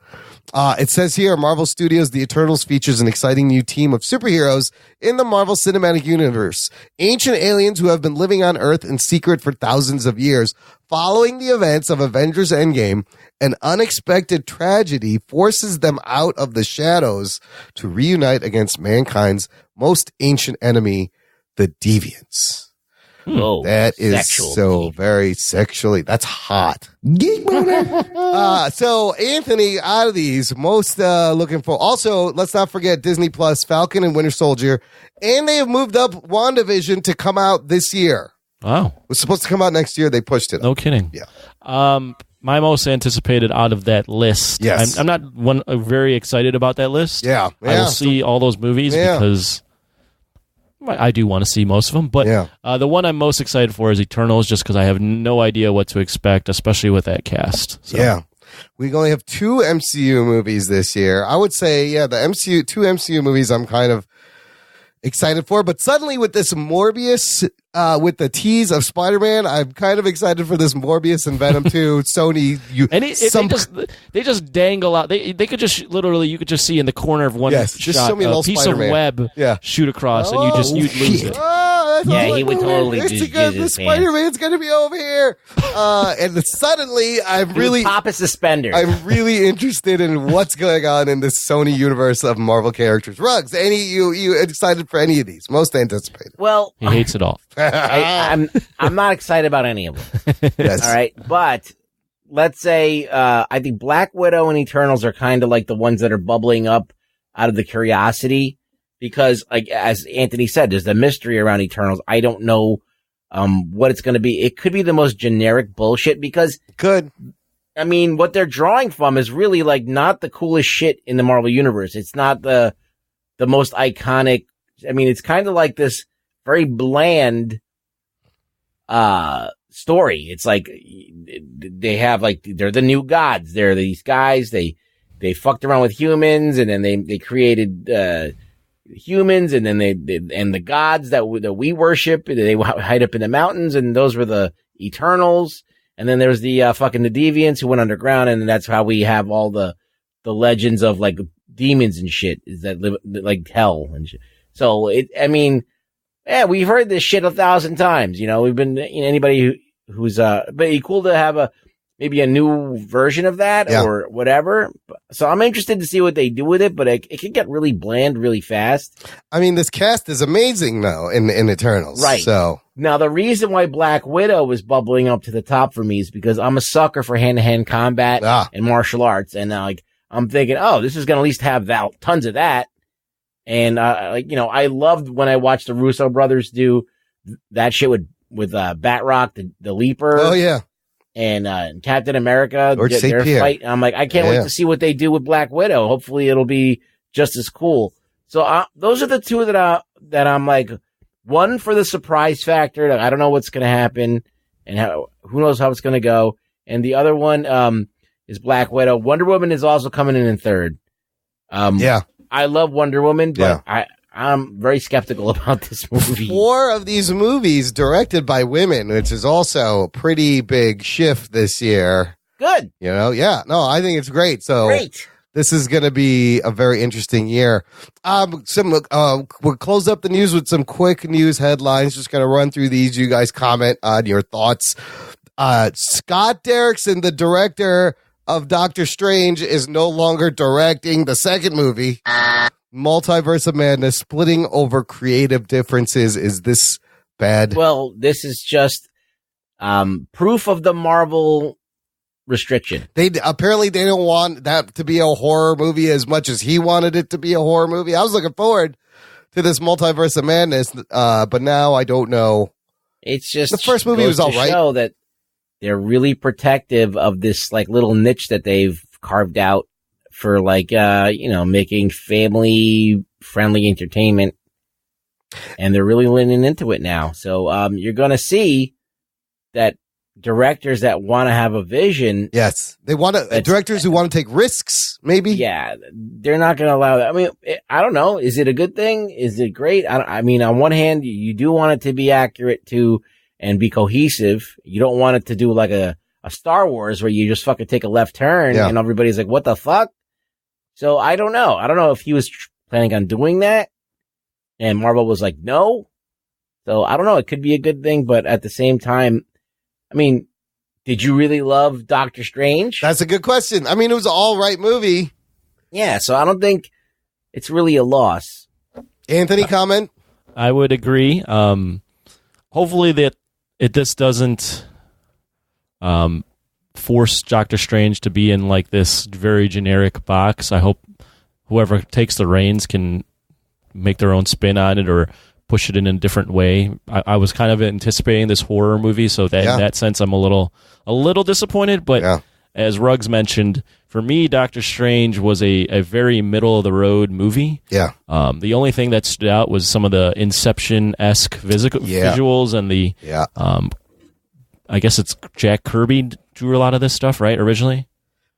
It says here, Marvel Studios' The Eternals features an exciting new team of superheroes in the Marvel Cinematic Universe. Ancient aliens who have been living on Earth in secret for thousands of years. Following the events of Avengers Endgame, an unexpected tragedy forces them out of the shadows to reunite against mankind's most ancient enemy, the Deviants. Oh, that is sexual. So very sexually. That's hot. Geek boner. So Anthony, out of these, most looking for. Also, let's not forget Disney Plus, Falcon and Winter Soldier, and they have moved up WandaVision to come out this year. Wow, It was supposed to come out next year. They pushed it up. no kidding. Yeah. My most anticipated out of that list. Yes. I'm not very excited about that list. Yeah. I will see all those movies because I do want to see most of them. But the one I'm most excited for is Eternals, just because I have no idea what to expect, especially with that cast. So. Yeah. We only have 2 MCU movies this year. I would say, the MCU, 2 MCU movies I'm kind of excited for. But suddenly with this Morbius, with the tease of Spider-Man, I'm kind of excited for this Morbius and Venom 2. Sony, they just dangle out. They could just literally, you could just see in the corner of one shot just show me a a little piece Spider-Man. of web shoot across, and you'd lose it. He would totally just use the his Spider-Man's going to be over here. And suddenly, I'm really pop a suspender. I'm really interested in what's going on in this Sony universe of Marvel characters. Ruggs, you excited for any of these? Most anticipated. Well, He hates it all. I'm not excited about any of them. Yes. All right, but let's say I think Black Widow and Eternals are kind of like the ones that are bubbling up out of the curiosity, because, like as Anthony said, there's the mystery around Eternals. I don't know what it's going to be. It could be the most generic bullshit, because I mean, what they're drawing from is really like not the coolest shit in the Marvel universe. It's not the most iconic. I mean, it's kind of like this very bland story. It's like they have like, they're the new gods. They're these guys. They fucked around with humans, and then they created humans, and then and the gods that we worship, they hide up in the mountains, and those were the Eternals. And then there's the fucking the Deviants who went underground, and that's how we have all the legends of like demons and shit, is that live like hell and shit. So we've heard this shit 1,000 times. We've been, anybody who's but it'd be cool to have maybe a new version of that or whatever. So I'm interested to see what they do with it, but it can get really bland really fast. I mean, this cast is amazing though in Eternals. Right. So now the reason why Black Widow is bubbling up to the top for me is because I'm a sucker for hand-to-hand combat and martial arts. And I'm thinking, this is going to at least have tons of that. And, I loved when I watched the Russo brothers do that shit with Batroc, the Leaper. Oh, yeah. And Captain America, their fight. I'm like, I can't wait to see what they do with Black Widow. Hopefully it'll be just as cool. So, those are the 2 that I'm like, one for the surprise factor. I don't know what's going to happen and who knows how it's going to go. And the other one, is Black Widow. Wonder Woman is also coming in 3rd. I love Wonder Woman, but I'm very skeptical about this movie. 4 of these movies directed by women, which is also a pretty big shift this year. Good. Yeah. No, I think it's great. So Great. This is going to be a very interesting year. We'll close up the news with some quick news headlines. Just going to run through these. You guys comment on your thoughts. Scott Derrickson, the director of Doctor Strange, is no longer directing the second movie. Multiverse of Madness, splitting over creative differences. Is this bad? Well, this is just proof of the Marvel restriction. They don't want that to be a horror movie as much as he wanted it to be a horror movie. I was looking forward to this Multiverse of Madness, but now I don't know. It's just the first movie was all right. Show that they're really protective of this like little niche that they've carved out for like making family friendly entertainment, and they're really leaning into it now. So you're going to see that directors that want to have a vision. Yes. They want to, directors who want to take risks, maybe. Yeah. They're not going to allow that. I mean, I don't know. Is it a good thing? Is it great? I mean, on one hand, you do want it to be accurate too and be cohesive. You don't want it to do like a Star Wars where you just fucking take a left turn and everybody's like, what the fuck? So I don't know. I don't know if he was planning on doing that and Marvel was like, no. So I don't know. It could be a good thing, but at the same time, I mean, did you really love Doctor Strange? That's a good question. I mean, it was an all right movie. Yeah, so I don't think it's really a loss. Anthony, comment? I would agree. Hopefully that this doesn't force Doctor Strange to be in like this very generic box. I hope whoever takes the reins can make their own spin on it or push it in a different way. I was kind of anticipating this horror movie, so that in that sense, I'm a little disappointed. But as Ruggs mentioned, for me, Doctor Strange was a very middle of the road movie. Yeah. The only thing that stood out was some of the Inception-esque visuals and the. Yeah. I guess it's Jack Kirby drew a lot of this stuff, right? Originally.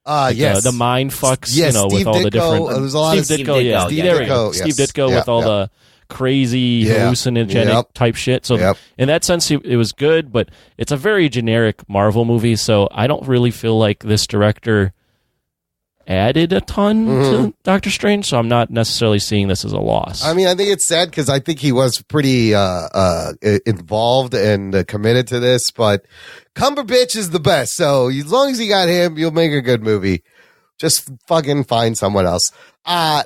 Yes. The mind fucks. Yes, with Steve all Ditko, the different. There's a lot Steve of Ditko. Yeah. Steve There we Ditko. go. Yes. Steve Ditko with all the crazy hallucinogen type shit. So in that sense, it was good, but it's a very generic Marvel movie. So I don't really feel like this director added a ton to Doctor Strange. So I'm not necessarily seeing this as a loss. I mean, I think it's sad because I think he was pretty involved and committed to this, but Cumberbatch is the best. So as long as you got him, you'll make a good movie. Just fucking find someone else.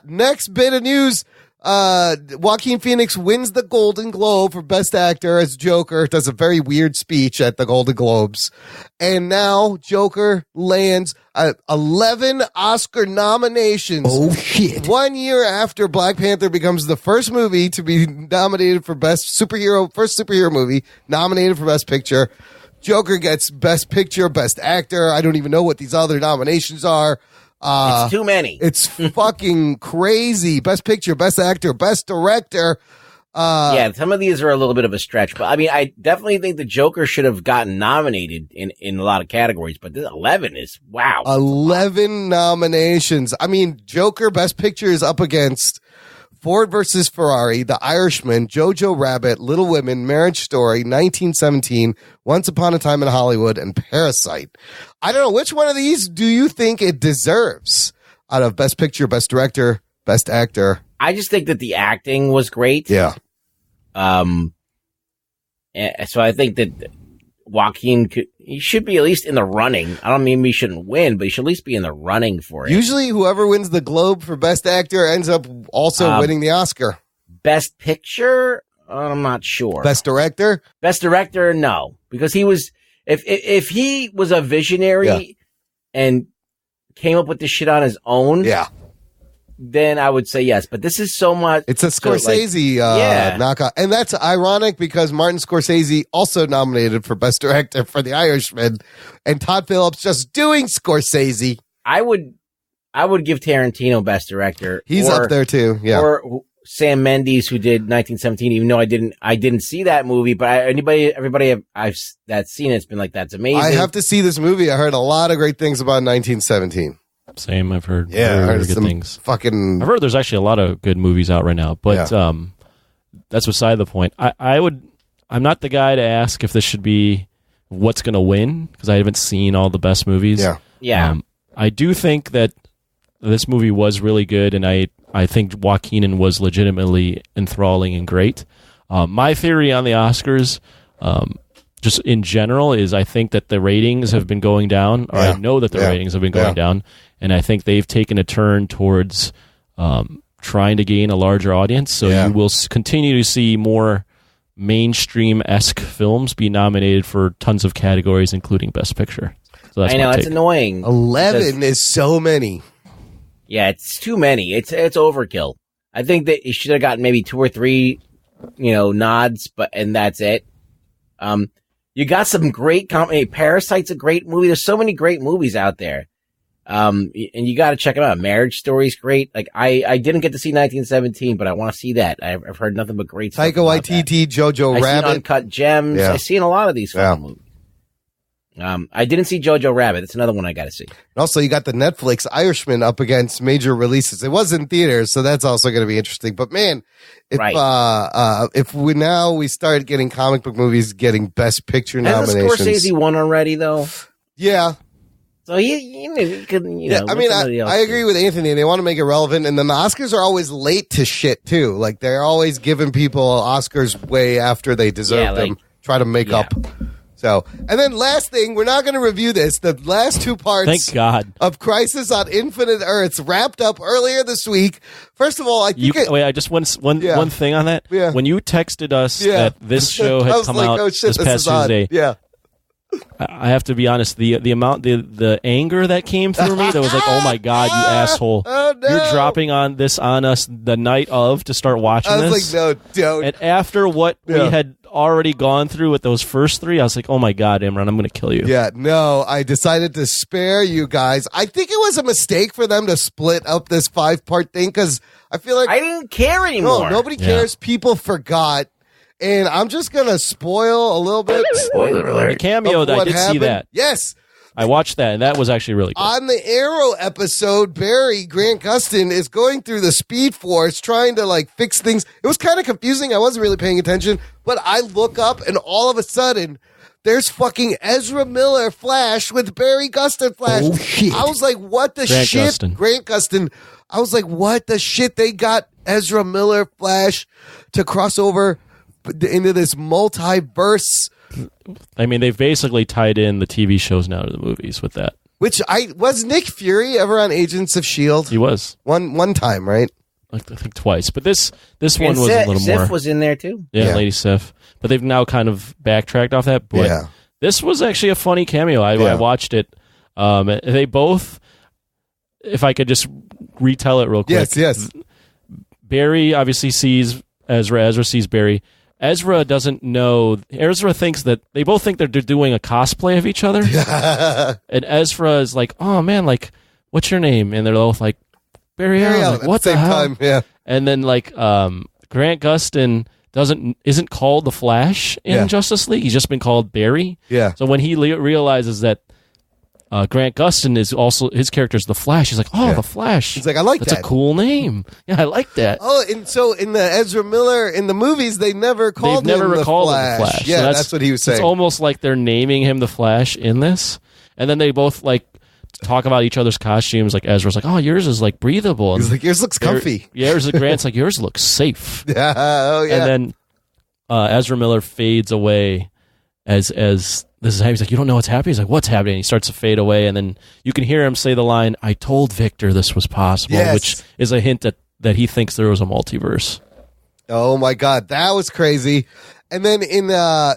Next bit of news. Joaquin Phoenix wins the Golden Globe for Best Actor as Joker. Does a very weird speech at the Golden Globes. And now Joker lands 11 Oscar nominations. Oh, shit. 1 year after Black Panther becomes the first movie to be nominated for first superhero movie, nominated for Best Picture. Joker gets Best Picture, Best Actor. I don't even know what these other nominations are. It's too many. It's fucking crazy. Best Picture, Best Actor, Best Director. Yeah, some of these are a little bit of a stretch, but I mean, I definitely think the Joker should have gotten nominated in a lot of categories, but this 11 is, wow. 11 nominations. I mean, Joker, Best Picture is up against Ford versus Ferrari, The Irishman, Jojo Rabbit, Little Women, Marriage Story, 1917, Once Upon a Time in Hollywood, and Parasite. I don't know, which one of these do you think it deserves out of Best Picture, Best Director, Best Actor? I just think that the acting was great. Yeah. So I think that Joaquin he should be at least in the running. I don't mean he shouldn't win, but he should at least be in the running for it. Usually whoever wins the Globe for Best Actor ends up also winning the Oscar. Best Picture? I'm not sure. Best Director? Best Director? No. Because he was, if he was a visionary and came up with this shit on his own, then I would say yes. But this is so much. It's a Scorsese knockout. And that's ironic because Martin Scorsese also nominated for Best Director for The Irishman, and Todd Phillips just doing Scorsese. I would give Tarantino Best Director. He's up there too. Yeah. Or Sam Mendes, who did 1917, even though I didn't see that movie, but everybody that's seen it's been like, that's amazing. I have to see this movie. I heard a lot of great things about 1917. Same. I've heard Yeah, very there's good some things. fucking. I've heard there's actually a lot of good movies out right now, but that's beside the point. I'm not the guy to ask if this should be what's going to win because I haven't seen all the best movies. Yeah. I do think that this movie was really good, and I think Joaquin was legitimately enthralling and great. My theory on the Oscars, just in general, is I think that the ratings have been going down, or I know that the ratings have been going down, and I think they've taken a turn towards trying to gain a larger audience. So you will continue to see more mainstream-esque films be nominated for tons of categories, including Best Picture. So that's I know, my it's take. annoying. 11 is so many. Yeah, it's too many. It's overkill. I think that you should have gotten maybe 2 or 3, nods, and that's it. You got some great comedy. Parasite's a great movie. There's so many great movies out there. And you got to check them out. Marriage Story's great. Like I didn't get to see 1917, but I want to see that. I've heard nothing but great stuff. Taika Waititi, Jojo I've Rabbit, seen Uncut Gems. Yeah. I've seen a lot of these film movies. I didn't see Jojo Rabbit. That's another one I got to see. And also, you got the Netflix Irishman up against major releases. It was in theaters, so that's also going to be interesting. But man, if we start getting comic book movies getting Best Picture nominations, Scorsese won already, though. Yeah. So he could, I mean, I agree with Anthony. They want to make it relevant, and then the Oscars are always late to shit too. Like they're always giving people Oscars way after they deserve them. Try to make up. So, and then last thing, we're not going to review this. The last 2 parts, thank God, of Crisis on Infinite Earths wrapped up earlier this week. First of all, I think I just one thing on that. Yeah. When you texted us that this show had come out this past Tuesday, I have to be honest. The amount, the anger that came through me, that was like, oh my God, you asshole! Oh, no. You're dropping this on us the night of to start watching this. I was like, no, don't. And after what we had already gone through with those first 3, I was like, oh my God, Imran, I'm going to kill you. Yeah, no, I decided to spare you guys. I think it was a mistake for them to split up this 5-part thing because I feel like I didn't care anymore. No, nobody cares. People forgot. And I'm just going to spoil a little bit. Spoiler alert. The cameo, I did see that. Yes. I watched that, and that was actually really good. On the Arrow episode, Grant Gustin, is going through the Speed Force trying to fix things. It was kind of confusing. I wasn't really paying attention, but I look up and all of a sudden there's fucking Ezra Miller Flash with Barry Gustin Flash. Oh, shit. I was like, what the Grant shit? Gustin. Grant Gustin. I was like, what the shit? They got Ezra Miller Flash to cross over into this multiverse. I mean, they've basically tied in the TV shows now to the movies with that. Which was Nick Fury ever on Agents of S.H.I.E.L.D.? He was. One time, right? I think twice. But this one And was a little Sif more. was in there too. Yeah, Lady Sif. But they've now kind of backtracked off that. But this was actually a funny cameo. I watched it. They both, if I could just retell it real quick. Yes. Barry obviously sees Ezra. Ezra sees Barry. Ezra doesn't know. Ezra thinks that they both think they're doing a cosplay of each other. And Ezra is like, "Oh man, what's your name?" And they're both like, "Barry Allen." Like, what the hell? Yeah. And then Grant Gustin isn't called the Flash in Justice League. He's just been called Barry. Yeah. So when he realizes that Grant Gustin is also his character is the Flash, he's like, "Oh, the Flash." He's like, "I like That's that. That's a cool name. Yeah, I like that." Oh, and so in the Ezra Miller in the movies, they never called him the Flash. Yeah, So that's what he was saying. It's almost like they're naming him the Flash in this, and then they both talk about each other's costumes. Like Ezra's like, "Oh, yours is breathable." And he's like, "Yours looks comfy." Grant's like, "Yours looks safe." Yeah. Oh yeah. And then Ezra Miller fades away as this is how he's like, "You don't know what's happening?" He's like, "What's happening?" He starts to fade away, and then you can hear him say the line, "I told Victor this was possible," which is a hint that he thinks there was a multiverse. Oh my God, that was crazy. And then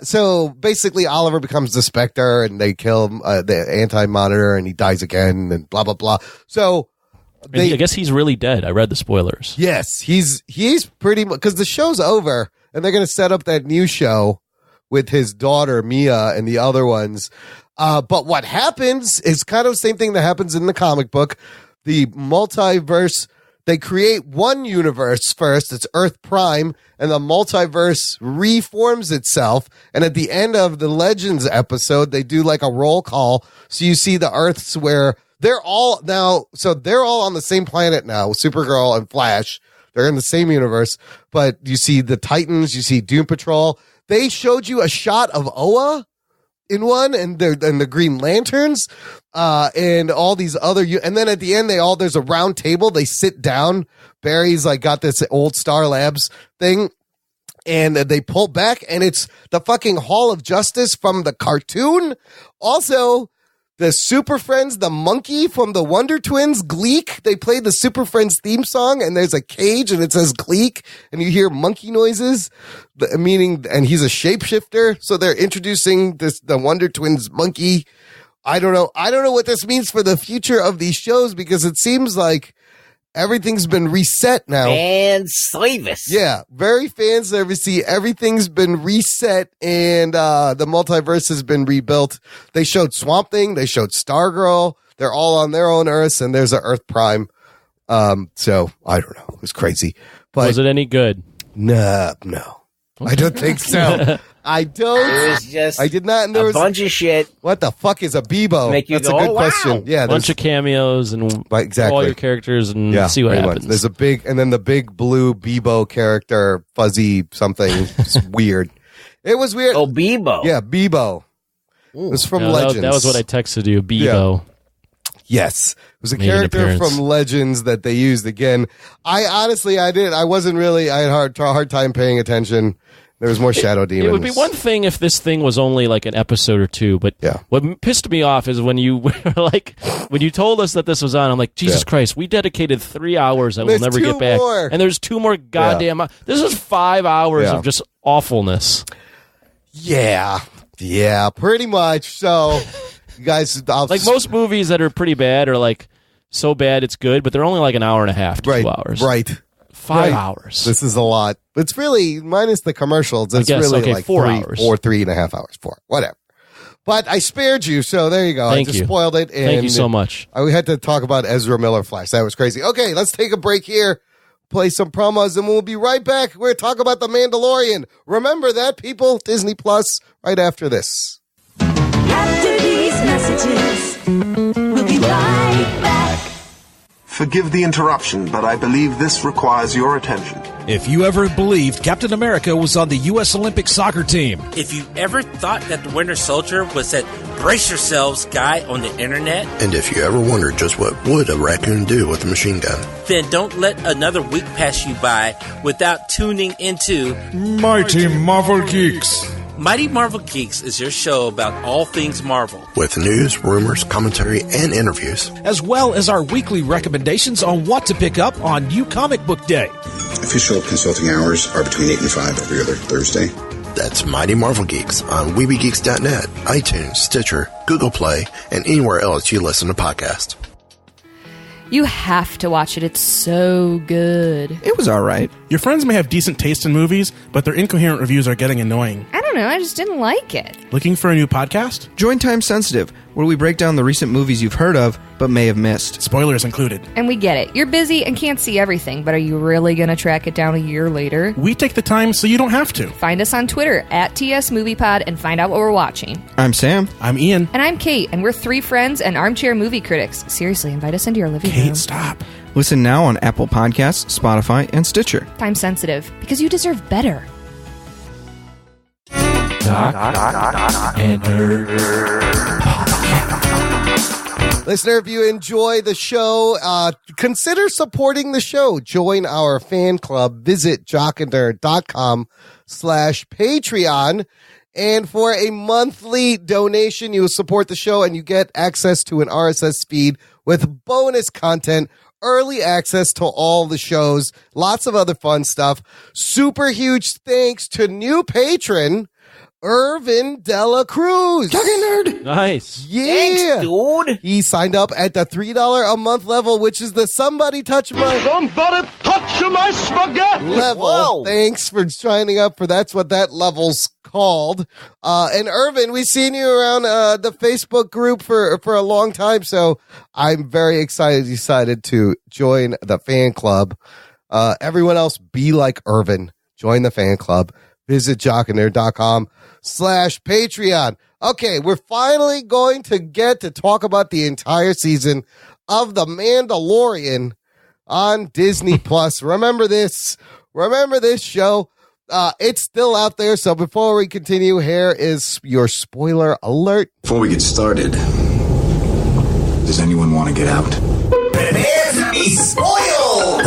so basically Oliver becomes the Spectre, and they kill him, the Anti-Monitor, and he dies again, and blah blah blah. So I guess he's really dead. I read the spoilers. Yes, he's pretty much, because the show's over, and they're going to set up that new show with his daughter Mia and the other ones. But what happens is kind of the same thing that happens in the comic book. The multiverse, they create one universe first, it's Earth Prime, and the multiverse reforms itself. And at the end of the Legends episode, they do a roll call. So you see the Earths where they're all on the same planet now. Supergirl and Flash, they're in the same universe. But you see the Titans, you see Doom Patrol. They showed you a shot of Oa in one, and the Green Lanterns, and all these other. And then at the end, there's a round table. They sit down. Barry's like got this old Star Labs thing. And they pull back, and it's the fucking Hall of Justice from the cartoon. Also, the Super Friends, the monkey from the Wonder Twins, Gleek. They played the Super Friends theme song, and there's a cage, and it says Gleek, and you hear monkey noises, and he's a shapeshifter. So they're introducing the Wonder Twins monkey. I don't know what this means for the future of these shows, because it seems like everything's been reset now. Fan service. Yeah, very fan servicey. Everything's been reset, and the multiverse has been rebuilt. They showed Swamp Thing. They showed Stargirl. They're all on their own Earths, and there's an Earth Prime. So I don't know. It was crazy. But was it any good? No. I don't think so. I don't. It was just I did not. And there was bunch of shit. What the fuck is a Bebo? Make That's you a go, good "Oh, wow." question. Yeah, A bunch of cameos and exactly. all your characters and see what pretty happens. much. There's a big, and then the big blue Bebo character, fuzzy something. It's weird. It was weird. Oh, Bebo. Yeah, Bebo. It was from Yeah, Legends. that was what I texted you, Bebo. Yes. It was a Made an character appearance. from Legends that they used again. I had a hard time paying attention. There was more Shadow Demons. It would be one thing if this thing was only like an episode or two, but Yeah. what pissed me off is when you were like, when you told us that this was on, I'm like, Jesus Christ, we dedicated 3 hours that we'll There's never 2 get back. more. And there's 2 more goddamn. This is 5 hours of just awfulness. Yeah, pretty much. So, you guys, Like most movies that are pretty bad are like so bad it's good, but they're only like an hour and a half to 2 hours. Right. 5 hours. This is a lot. It's really, minus the commercials, it's guess, really okay, like 4 hours. or 3.5 hours. 4, whatever. But I spared you, so there you go. Thank I just you. spoiled it. And Thank you so much. We had to talk about Ezra Miller Flash. That was crazy. Okay, let's take a break here, play some promos, and we'll be right back. We're talking about The Mandalorian. Remember that, people? Disney Plus, right after this. After these messages, we'll be right back. Forgive the interruption, but I believe this requires your attention. If you ever believed Captain America was on the U.S. Olympic soccer team, If you ever thought that the Winter Soldier was that brace yourselves guy on the internet, And if you ever wondered just what would a raccoon do with a machine gun, then don't let another week pass you by without tuning into Mighty Marvel Geeks. Mighty Marvel Geeks is your show about all things Marvel. with news, rumors, commentary, and interviews. as well as our weekly recommendations on what to pick up on New Comic Book Day. Official consulting hours are between 8 and 5 every other Thursday. That's Mighty Marvel Geeks on WeebieGeeks.net, iTunes, Stitcher, Google Play, and anywhere else you listen to podcasts. You have to watch it. It's so good. It was all right. Your friends may have decent taste in movies, but their incoherent reviews are getting annoying. I don't know. I just didn't like it. Looking for a new podcast? Join Time Sensitive, where we break down the recent movies you've heard of but may have missed. Spoilers included. And we get it. You're busy and can't see everything, but are you really going to track it down a year later? We take the time so you don't have to. Find us on Twitter at TSMoviePod and find out what we're watching. I'm Sam. I'm Ian. And I'm Kate, and we're 3 friends and armchair movie critics. Seriously, invite us into your living room. Kate, stop. Listen now on Apple Podcasts, Spotify, and Stitcher. Time sensitive, because you deserve better. And Listener, if you enjoy the show, consider supporting the show. Join our fan club. Visit jockandnerd.com/Patreon. And for a monthly donation, you will support the show and you get access to an RSS feed with bonus content, early access to all the shows, lots of other fun stuff. Super huge thanks to new patron, Irvin Dela Cruz. Talking Nerd. Nice. Yeah. Thanks, dude. He signed up at the $3 a month level, which is the Somebody Touch My Spaghetti level. Whoa. Thanks for signing up for that's what that level's called. And Irvin, we've seen you around the Facebook group for a long time, so I'm very excited you decided to join the fan club. Everyone else, be like Irvin. Join the fan club. Visit jockandnerd.com/Patreon. Okay, we're finally going to get to talk about the entire season of The Mandalorian on Disney Plus. Remember this show. It's still out there. So before we continue, here is your spoiler alert. Before we get started, does anyone want to get out? Prepare to be spoiled!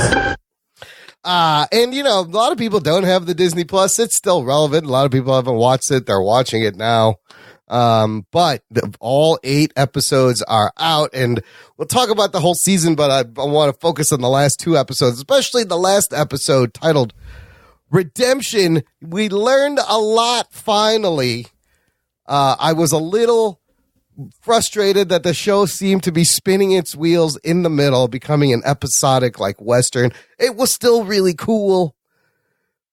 And a lot of people don't have the Disney Plus. It's still relevant. A lot of people haven't watched it. They're watching it now. But all 8 episodes are out, and we'll talk about the whole season, but I want to focus on the last 2 episodes, especially the last episode titled Redemption. We learned a lot finally. I was a little frustrated that the show seemed to be spinning its wheels in the middle, becoming an episodic like Western. It was still really cool,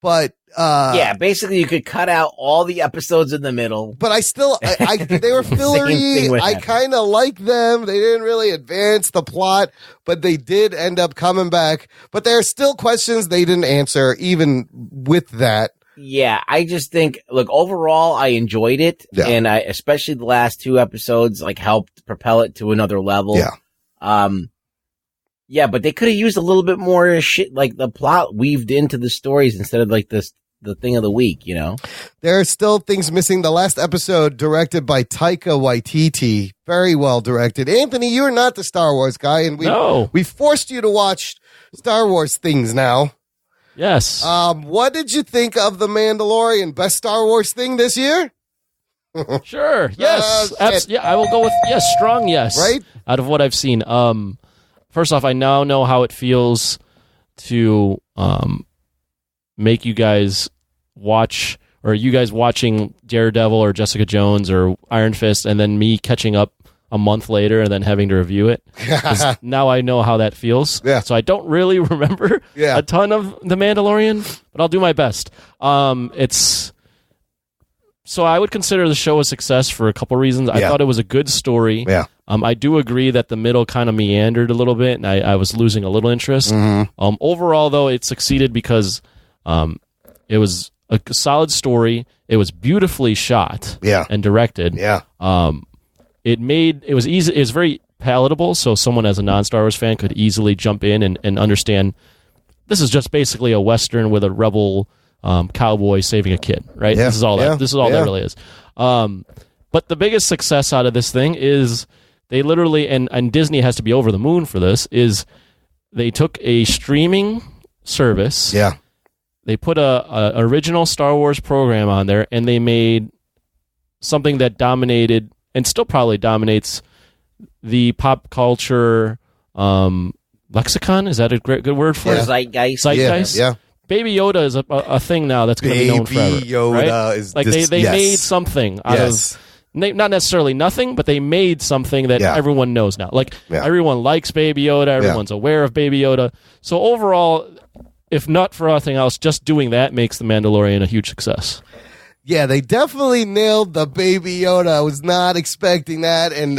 but yeah, basically you could cut out all the episodes in the middle. But I still, they were fillery. I kind of like them. They didn't really advance the plot, but they did end up coming back. But there are still questions they didn't answer, even with that. Yeah, I just think, look, overall, I enjoyed it. Yeah. And especially the last 2 episodes, helped propel it to another level. Yeah. Yeah, but they could have used a little bit more shit, the plot weaved into the stories instead of the thing of the week, There are still things missing. The last episode, directed by Taika Waititi, very well directed. Anthony, you're not the Star Wars guy, and we forced you to watch Star Wars things now. Yes. What did you think of The Mandalorian? Best Star Wars thing this year? Sure. Yes. Yeah, I will go with yes. Strong yes. Right. Out of what I've seen. First off, I now know how it feels to make you guys watch, or you guys watching Daredevil or Jessica Jones or Iron Fist, and then me catching up a month later and then having to review it. Now I know how that feels. Yeah. So I don't really remember a ton of The Mandalorian, but I'll do my best. So I would consider the show a success for a couple reasons. I thought it was a good story. Yeah. I do agree that the middle kind of meandered a little bit, and I was losing a little interest. Mm-hmm. Overall, though, it succeeded because it was a solid story. It was beautifully shot and directed. Yeah. It was easy. It was very palatable, so someone as a non-Star Wars fan could easily jump in and understand this is just basically a Western with a rebel cowboy saving a kid, right? Yeah. This is all that really is. But the biggest success out of this thing is they literally, and Disney has to be over the moon for this, is they took a streaming service. Yeah. They put a original Star Wars program on there, and they made something that dominated and still probably dominates the pop culture lexicon. Is that a good word for it? Zeitgeist. Yeah. Baby Yoda is a thing now that's going to be known forever. Baby Yoda right? is they made something out of not necessarily nothing, but they made something that everyone knows now. Everyone likes Baby Yoda. Everyone's aware of Baby Yoda. So overall, if not for nothing else, just doing that makes The Mandalorian a huge success. Yeah, they definitely nailed the Baby Yoda. I was not expecting that, and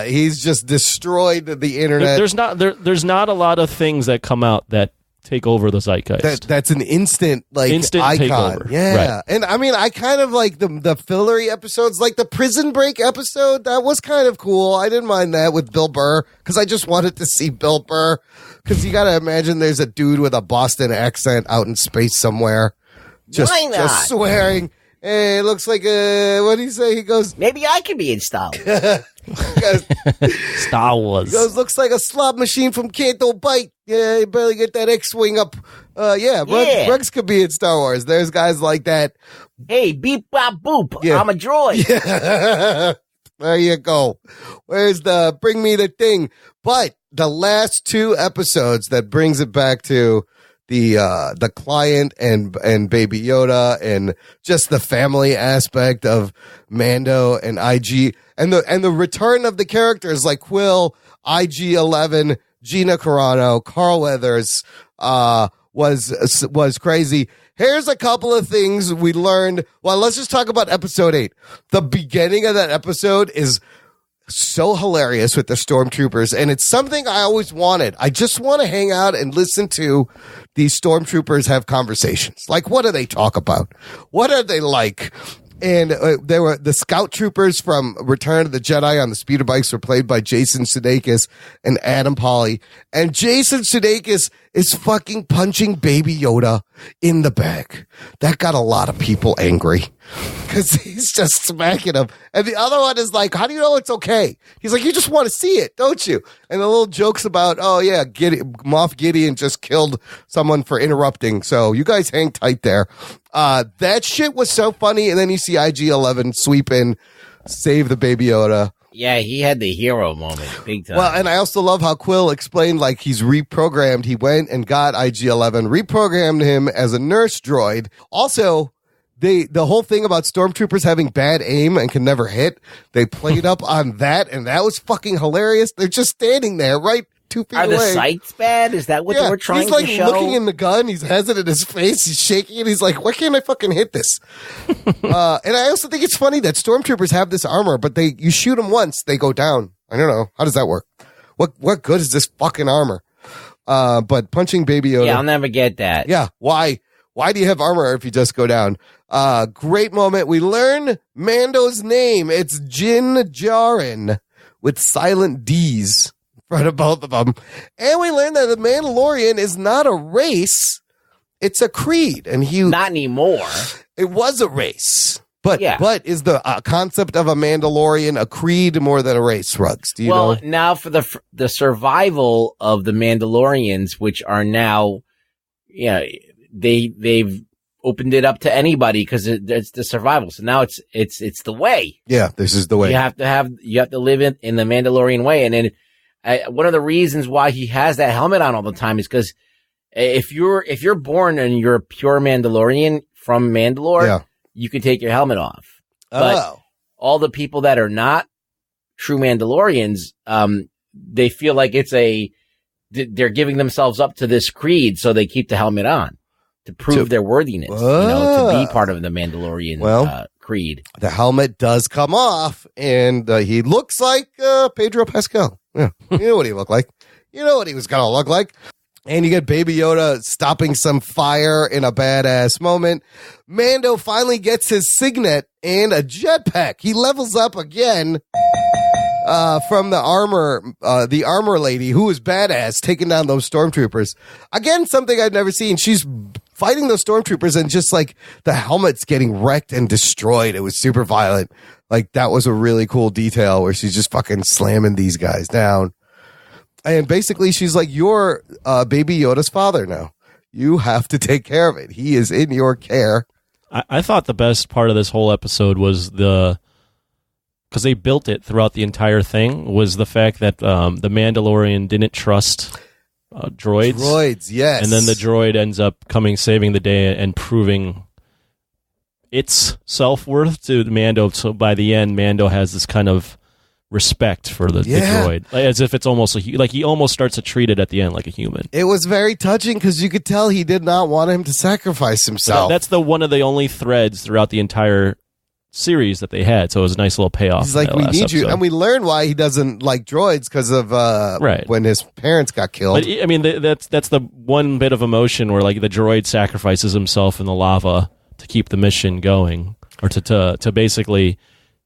he's just destroyed the internet. There's not a lot of things that come out that take over the zeitgeist. That's an instant icon. Takeover. Yeah. Right. And I mean, I kind of like the fillery episodes, like the Prison Break episode. That was kind of cool. I didn't mind that with Bill Burr because I just wanted to see Bill Burr, because you got to imagine there's a dude with a Boston accent out in space somewhere just swearing. Hey, it looks like what do you say? He goes, maybe I can be in Star Wars. Star Wars. He goes, looks like a slot machine from Canto Bite. Yeah, you barely get that X-Wing up. Rex could be in Star Wars. There's guys like that. Hey, beep, bop, boop. Yeah. I'm a droid. Yeah. There you go. Where's the bring me the thing? But the last 2 episodes that brings it back to the client and Baby Yoda and just the family aspect of Mando and IG and the return of the characters like Quill, IG-11, Gina Carano, Carl Weathers was crazy. Here's a couple of things we learned. Well, let's just talk about episode 8. The beginning of that episode is so hilarious with the stormtroopers, and it's something I always wanted. I just want to hang out and listen to these stormtroopers have conversations. Like, what do they talk about? What are they like? And there were the scout troopers from Return of the Jedi on the speeder bikes were played by Jason Sudeikis and Adam Pally. And Jason Sudeikis is fucking punching Baby Yoda in the back. That got a lot of people angry because he's just smacking him. And the other one is like, how do you know it's okay? He's like, you just want to see it, don't you? And the little jokes about, oh yeah, Moff Gideon just killed someone for interrupting. So you guys hang tight there. That shit was so funny. And then you see IG-11 sweep in, save the Baby Yoda. Yeah, he had the hero moment, big time. Well, and I also love how Quill explained, like, he's reprogrammed. He went and got IG-11, reprogrammed him as a nurse droid. Also, the whole thing about stormtroopers having bad aim and can never hit, they played up on that, and that was fucking hilarious. They're just standing there, right 2 feet Are away. the sights bad? Is that what they were trying to show? He's like looking in the gun. He's hesitant in his face. He's shaking it. He's like, why can't I fucking hit this? And I also think it's funny that stormtroopers have this armor, but you shoot them once, they go down. I don't know. How does that work? What good is this fucking armor? But punching Baby Yoda. Yeah, I'll never get that. Yeah. Why do you have armor if you just go down? Great moment. We learn Mando's name. It's Din Djarin with silent D's. Front of both of them. And we learned that the Mandalorian is not a race, it's a creed. And not anymore. It was a race. But is the concept of a Mandalorian a creed more than a race, Ruggs? Do you know? Now for the survival of the Mandalorians, which are now, they've opened it up to anybody because it's the survival. So now it's the way. Yeah, this is the way. You have to live in the Mandalorian way. And then one of the reasons why he has that helmet on all the time is because if you're born and you're a pure Mandalorian from Mandalore, you can take your helmet off. But all the people that are not true Mandalorians, they feel like they're giving themselves up to this creed, so they keep the helmet on to prove their worthiness, to be part of the Mandalorian creed. The helmet does come off, and he looks like Pedro Pascal. Yeah, you know what he looked like. You know what he was going to look like. And you get Baby Yoda stopping some fire in a badass moment. Mando finally gets his signet and a jetpack. He levels up again from the armor lady who is badass, taking down those stormtroopers. Again, something I've never seen. She's fighting those stormtroopers and just like the helmet's getting wrecked and destroyed. It was super violent. Like that was a really cool detail where she's just fucking slamming these guys down. And basically she's like, you're Baby Yoda's father now. You have to take care of it. He is in your care. I thought the best part of this whole episode was because they built it throughout the entire thing, was the fact that the Mandalorian didn't trust droids. Droids, yes. And then the droid ends up saving the day and proving its self-worth to Mando. So by the end, Mando has this kind of respect for the droid, as if it's almost like he almost starts to treat it at the end like a human. It was very touching because you could tell he did not want him to sacrifice himself. That's one of the only threads throughout the entire series that they had. So it was a nice little payoff. He's like, we need you. And we learned why he doesn't like droids because of when his parents got killed. But, I mean, that's the one bit of emotion where like the droid sacrifices himself in the lava to keep the mission going, or to basically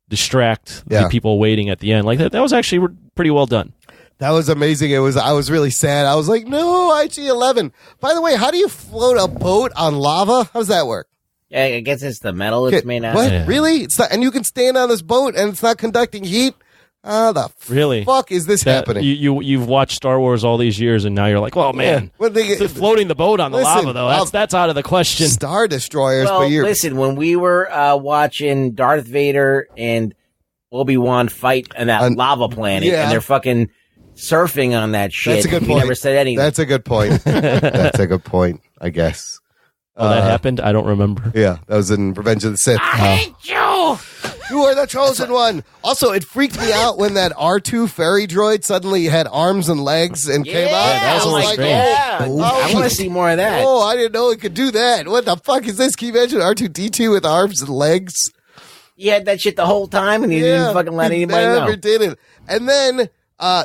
distract the people waiting at the end. Like that was actually pretty well done. That was amazing. I was really sad. I was like, no, IG-11. By the way, how do you float a boat on lava? How does that work? Yeah, I guess it's the metal it's made out of. What? Yeah. Really? It's not, and you can stand on this boat and it's not conducting heat? How the fuck is this happening? You've watched Star Wars all these years, and now you're like, well, man, floating the boat on the lava, though, that's out of the question. Star Destroyers. Well, listen, when we were watching Darth Vader and Obi-Wan fight on that lava planet, and they're fucking surfing on that shit, that's a good point. We never said anything. That's a good point. That's a good point, I guess. Oh, that happened? I don't remember. Yeah, that was in Revenge of the Sith. I hate you! You are the chosen one. Also, it freaked me out when that R2 fairy droid suddenly had arms and legs and came out. That was like, I want to see more of that. Oh, I didn't know it could do that. What the fuck is this? Can you imagine R2-D2 with arms and legs? He had that shit the whole time, and he didn't fucking let anybody know. Never did it. And then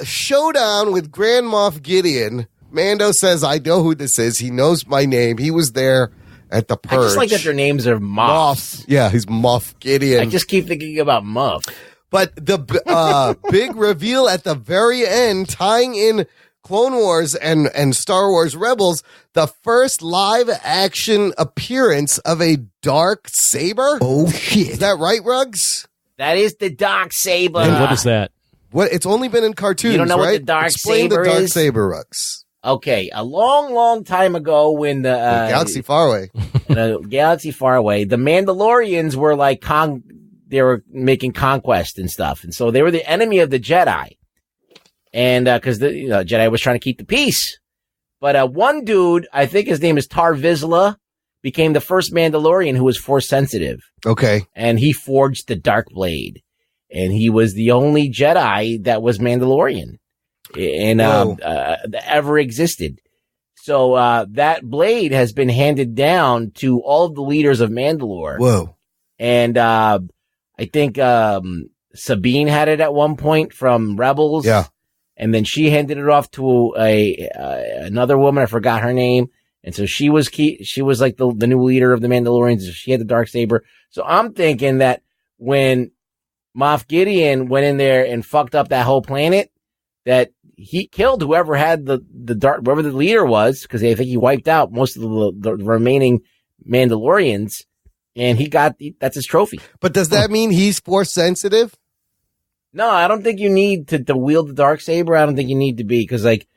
showdown with Grand Moff Gideon. Mando says, I know who this is. He knows my name. He was there. at the I Purge. just like that their names are Moff. Yeah, he's Moff Gideon. I just keep thinking about Muff. But the big reveal at the very end, tying in Clone Wars and Star Wars Rebels, the first live action appearance of a dark saber. Oh shit! Is that right, Ruggs? That is the dark saber. And what is that? What? It's only been in cartoons. You don't know right? what the dark Explain saber the dark is? saber, Ruggs. Okay, a long time ago when the Galaxy Far Away, the Galaxy Far Away, the Mandalorians were like they were making conquest and stuff, and so they were the enemy of the Jedi, and because the Jedi was trying to keep the peace, but one dude, I think his name is Tar Vizsla, became the first Mandalorian who was Force sensitive. Okay, and he forged the Dark Blade, and he was the only Jedi that was Mandalorian. And ever existed. So that blade has been handed down to all of the leaders of Mandalore. Whoa. And I think Sabine had it at one point from Rebels. Yeah. And then she handed it off to another woman. I forgot her name. And so she was like the new leader of the Mandalorians. She had the Darksaber. So I'm thinking that when Moff Gideon went in there and fucked up that whole planet, that he killed whoever had the dark, whoever the leader was, because I think he wiped out most of the remaining Mandalorians, and that's his trophy. But does that mean he's Force sensitive? No, I don't think you need to wield the Darksaber. I don't think you need to be, because like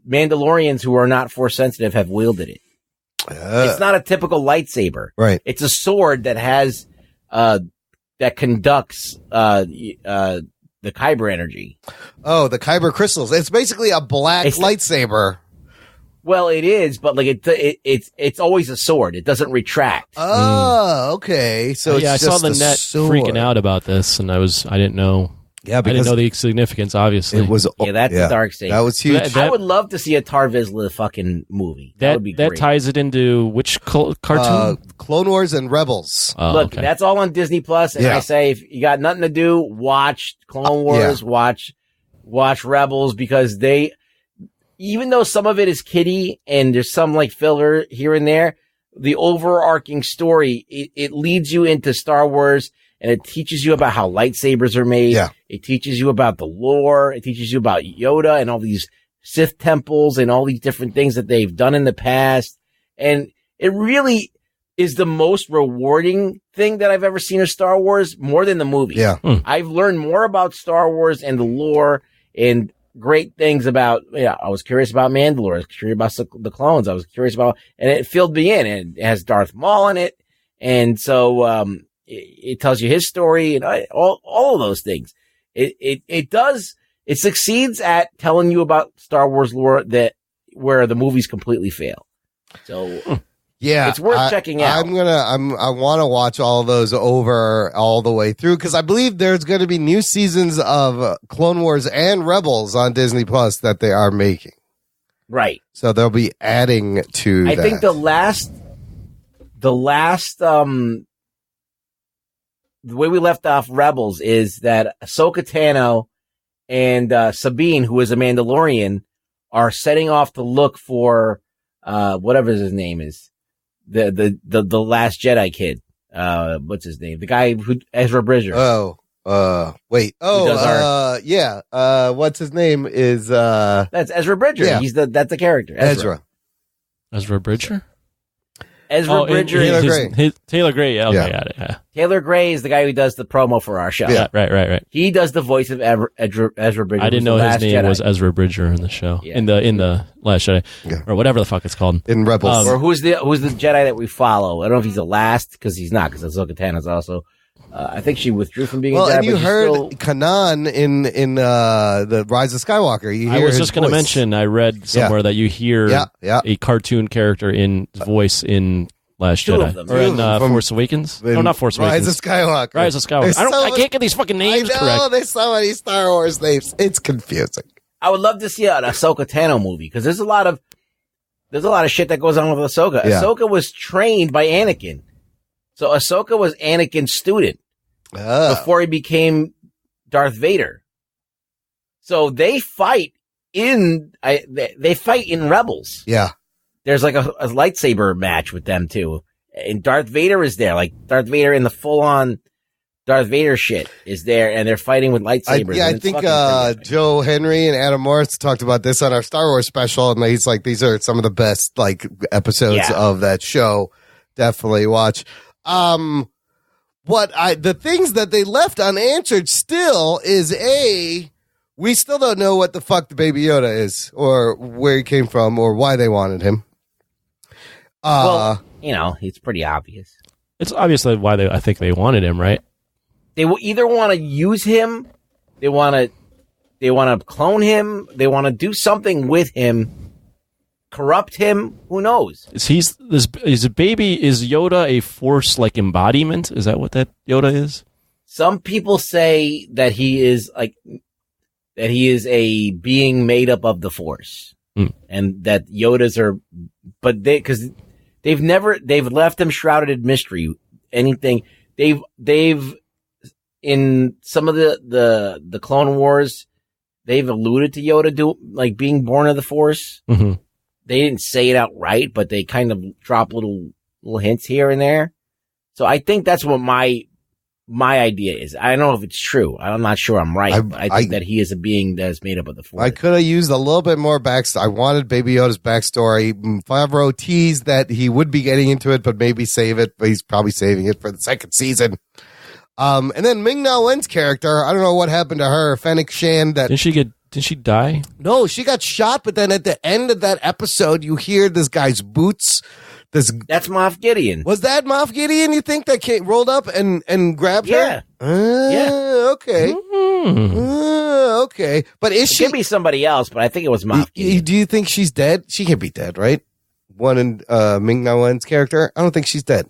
Mandalorians who are not Force sensitive have wielded it. It's not a typical lightsaber. Right. It's a sword that has that conducts the Kyber energy. Oh, the Kyber crystals. It's basically a black lightsaber. Well, it is, but like it's always a sword. It doesn't retract. Oh, okay. So it's I just saw the a net sword. freaking out about this, and I didn't know. Yeah, I didn't because know the significance. Obviously, it was. That's the Darksaber. That was huge. I would love to see a Tar Vizsla fucking movie. That would be great. That ties it into which cartoon? Clone Wars and Rebels. Look, that's all on Disney Plus, and I say if you got nothing to do, watch Clone Wars, watch Rebels, because even though some of it is kiddie and there's some like filler here and there, the overarching story it leads you into Star Wars. And it teaches you about how lightsabers are made. Yeah. It teaches you about the lore. It teaches you about Yoda and all these Sith temples and all these different things that they've done in the past. And it really is the most rewarding thing that I've ever seen of Star Wars, more than the movie. Yeah. I've learned more about Star Wars and the lore and great things about, I was curious about Mandalore. I was curious about the clones. I was curious about, and it filled me in. And it has Darth Maul in it. And so, it tells you his story and all of those things. It succeeds at telling you about Star Wars lore where the movies completely fail. So yeah, it's worth checking out. I want to watch all those over all the way through, because I believe there's going to be new seasons of Clone Wars and Rebels on Disney Plus that they are making. Right. So they'll be adding to I that. think the last the way we left off Rebels is that Ahsoka Tano and Sabine, who is a Mandalorian, are setting off to look for whatever his name is, the last Jedi kid. What's his name? The guy who Ezra Bridger. Wait. What's his name is that's Ezra Bridger. Yeah. That's the character. Ezra Bridger. Ezra Bridger. Taylor Gray. Yeah, okay, got it. Yeah. Taylor Gray is the guy who does the promo for our show. Yeah, right. He does the voice of Ezra Bridger. I didn't know his name was Ezra Bridger in the show. Yeah. In the Last Jedi, or whatever the fuck it's called in Rebels. Or who's the Jedi that we follow? I don't know if he's the last, because he's not, because Ahsoka Tano's also. I think she withdrew from being a Jedi. And you heard Kanan in the Rise of Skywalker. I was just going to mention, I read somewhere that you hear a cartoon character in voice in Last Jedi. Or in Force Awakens? No, not Force Awakens. Rise of Skywalker. Rise of Skywalker. I can't get these fucking names correct. I know, there's so many Star Wars names. It's confusing. I would love to see an Ahsoka Tano movie, because there's a lot of shit that goes on with Ahsoka. Yeah. Ahsoka was trained by Anakin. So Ahsoka was Anakin's student before he became Darth Vader. So they fight in Rebels. Yeah. There's like a lightsaber match with them too. And Darth Vader is there. Like, Darth Vader in the full-on Darth Vader shit is there, and they're fighting with lightsabers. I think Joe Henry and Adam Morris talked about this on our Star Wars special, and he's like, these are some of the best like episodes of that show. Definitely watch. The things that they left unanswered still is we still don't know what the fuck the Baby Yoda is, or where he came from, or why they wanted him. Well, it's pretty obvious. It's obviously why I think they wanted him, right? They will either want to use him, they want to clone him, they want to do something with him, corrupt him. Who knows? Is Yoda a Force like embodiment? Is that what that Yoda is? Some people say that he is a being made up of the Force, and that Yodas are, but because they've left him shrouded in mystery. Anything they've in some of the Clone Wars, they've alluded to Yoda being born of the Force. Mm-hmm. They didn't say it outright, but they kind of drop little hints here and there. So I think that's what my idea is. I don't know if it's true. I'm not sure I'm right. I think that he is a being that is made up of the Force. I could have used a little bit more backstory. I wanted Baby Yoda's backstory. Favreau teased that he would be getting into it, but maybe save it. But he's probably saving it for the second season. And then Ming-Na Wen's character, I don't know what happened to her. Fennec Shan. Did she die? No, she got shot, but then at the end of that episode, you hear this guy's boots. That's Moff Gideon. Was that Moff Gideon, you think, that rolled up and grabbed her? Yeah. Okay. Okay. But It could be somebody else, but I think it was Moff Gideon. Do you think she's dead? She can't be dead, right? One in Ming-Na Wen's character? I don't think she's dead.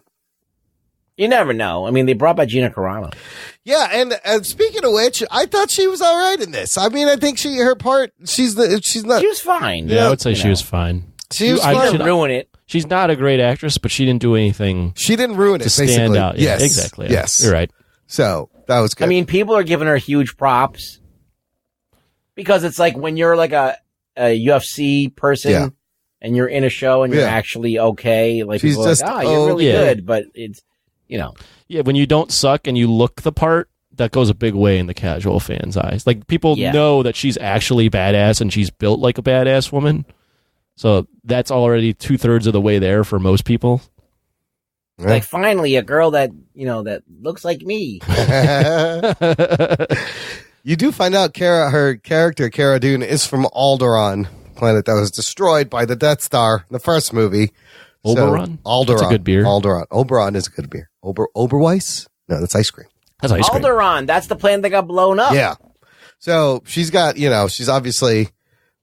You never know. I mean, they brought back Gina Carano. Yeah, and speaking of which, I thought she was all right in this. I mean, I think her part, she's not. She was fine. Yeah, I would say she was fine. She was fine. She didn't ruin it. She's not a great actress, but she didn't do anything. She didn't ruin it, to stand basically. out. Yes, yeah, exactly. Yes, you're right. So that was good. I mean, people are giving her huge props because it's like when you're like a UFC person and you're in a show and you're actually okay. Like she's people are like, you're really good, but it's Yeah, when you don't suck and you look the part, that goes a big way in the casual fan's eyes. Like, people know that she's actually badass and she's built like a badass woman. So that's already 2/3 of the way there for most people. like finally a girl that looks like me. You do find out her character, Cara Dune, is from Alderaan, planet that was destroyed by the Death Star in the first movie. Oberon? Alderaan. That's a good beer. Alderaan. Oberon is a good beer. Oberweis? No, that's ice cream. That's ice cream. Alderaan. That's the planet that got blown up. Yeah. So she's got, she's obviously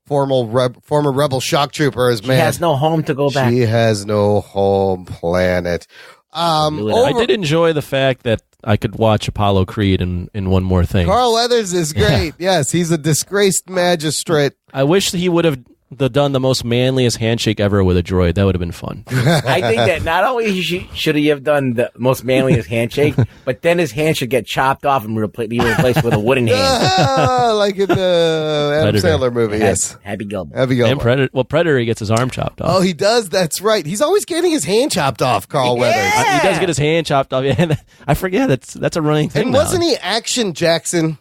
former rebel shock trooper. She has no home to go back. She has no home planet. I did enjoy the fact that I could watch Apollo Creed in One More Thing. Carl Weathers is great. Yes, he's a disgraced magistrate. I wish he would have done the most manliest handshake ever with a droid. That would have been fun. I think that not only should he have done the most manliest handshake, but then his hand should get chopped off and be replaced with a wooden hand. Like in the Adam Sandler movie, yes. Happy Gilmore. And Predator, he gets his arm chopped off. Oh, he does? That's right. He's always getting his hand chopped off, Carl Weathers. He does get his hand chopped off. Yeah, I forget. That's a running thing. And wasn't he Action Jackson?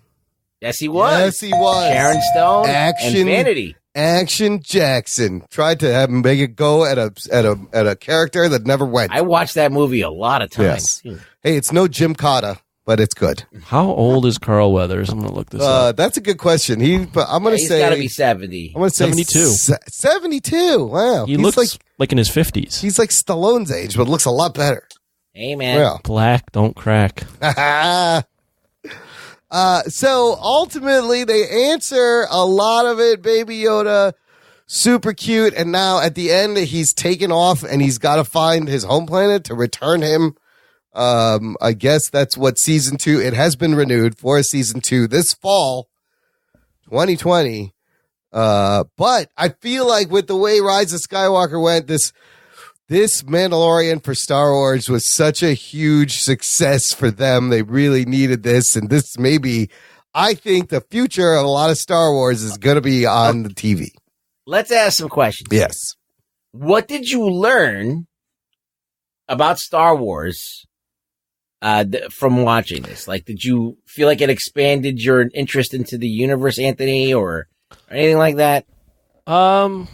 Yes, he was. Yes, he was. Sharon Stone and Vanity. Action Jackson tried to make it go at a character that never went. I watched that movie a lot of times. Yes. Hey, it's no Jim Cotta, but it's good. How old is Carl Weathers? I'm going to look this up. That's a good question. I'm going to say he's got to be 70. I'm going to say 72. 72. Wow. He looks like in his 50s. He's like Stallone's age, but looks a lot better. Hey, man. Yeah. Black don't crack. So ultimately they answer a lot of it. Baby Yoda, super cute. And now at the end, he's taken off and he's got to find his home planet to return him. I guess that's what season 2, it has been renewed for season 2 this fall, 2020. But I feel like with the way Rise of Skywalker went, this Mandalorian for Star Wars was such a huge success for them. They really needed this. And this I think the future of a lot of Star Wars is going to be on the TV. Let's ask some questions. Yes. What did you learn about Star Wars from watching this? Like, did you feel like it expanded your interest into the universe, Anthony, or anything like that? I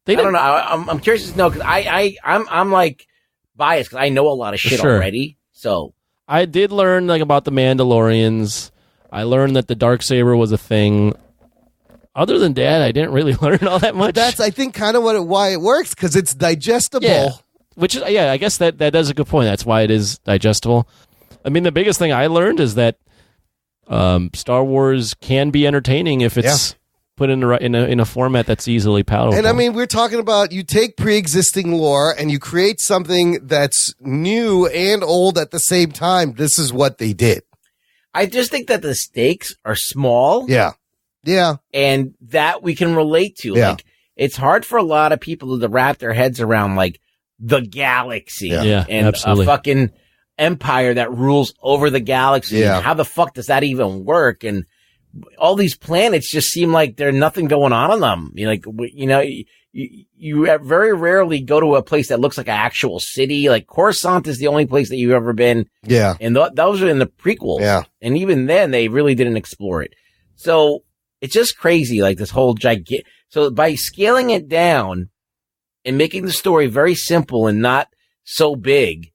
don't know. I'm curious to know because I'm like biased because I know a lot of shit already. So I did learn like about the Mandalorians. I learned that the Darksaber was a thing. Other than that, I didn't really learn all that much. That's, I think, kind of why it works, because it's digestible. Yeah. Which is, I guess that is a good point. That's why it is digestible. I mean, the biggest thing I learned is that Star Wars can be entertaining if it's put in a format that's easily palatable. And I mean, we're talking about you take pre-existing lore and you create something that's new and old at the same time. This is what they did. I just think that the stakes are small. Yeah. Yeah. And that we can relate to. Yeah. Like, it's hard for a lot of people to wrap their heads around, like, the galaxy and absolutely. a fucking empire that rules over the galaxy. Yeah. And how the fuck does that even work? And all these planets just seem like there's nothing going on them. You very rarely go to a place that looks like an actual city. Like Coruscant is the only place that you've ever been. Yeah. And those are in the prequels. Yeah. And even then, they really didn't explore it. So it's just crazy, like this whole So by scaling it down and making the story very simple and not so big,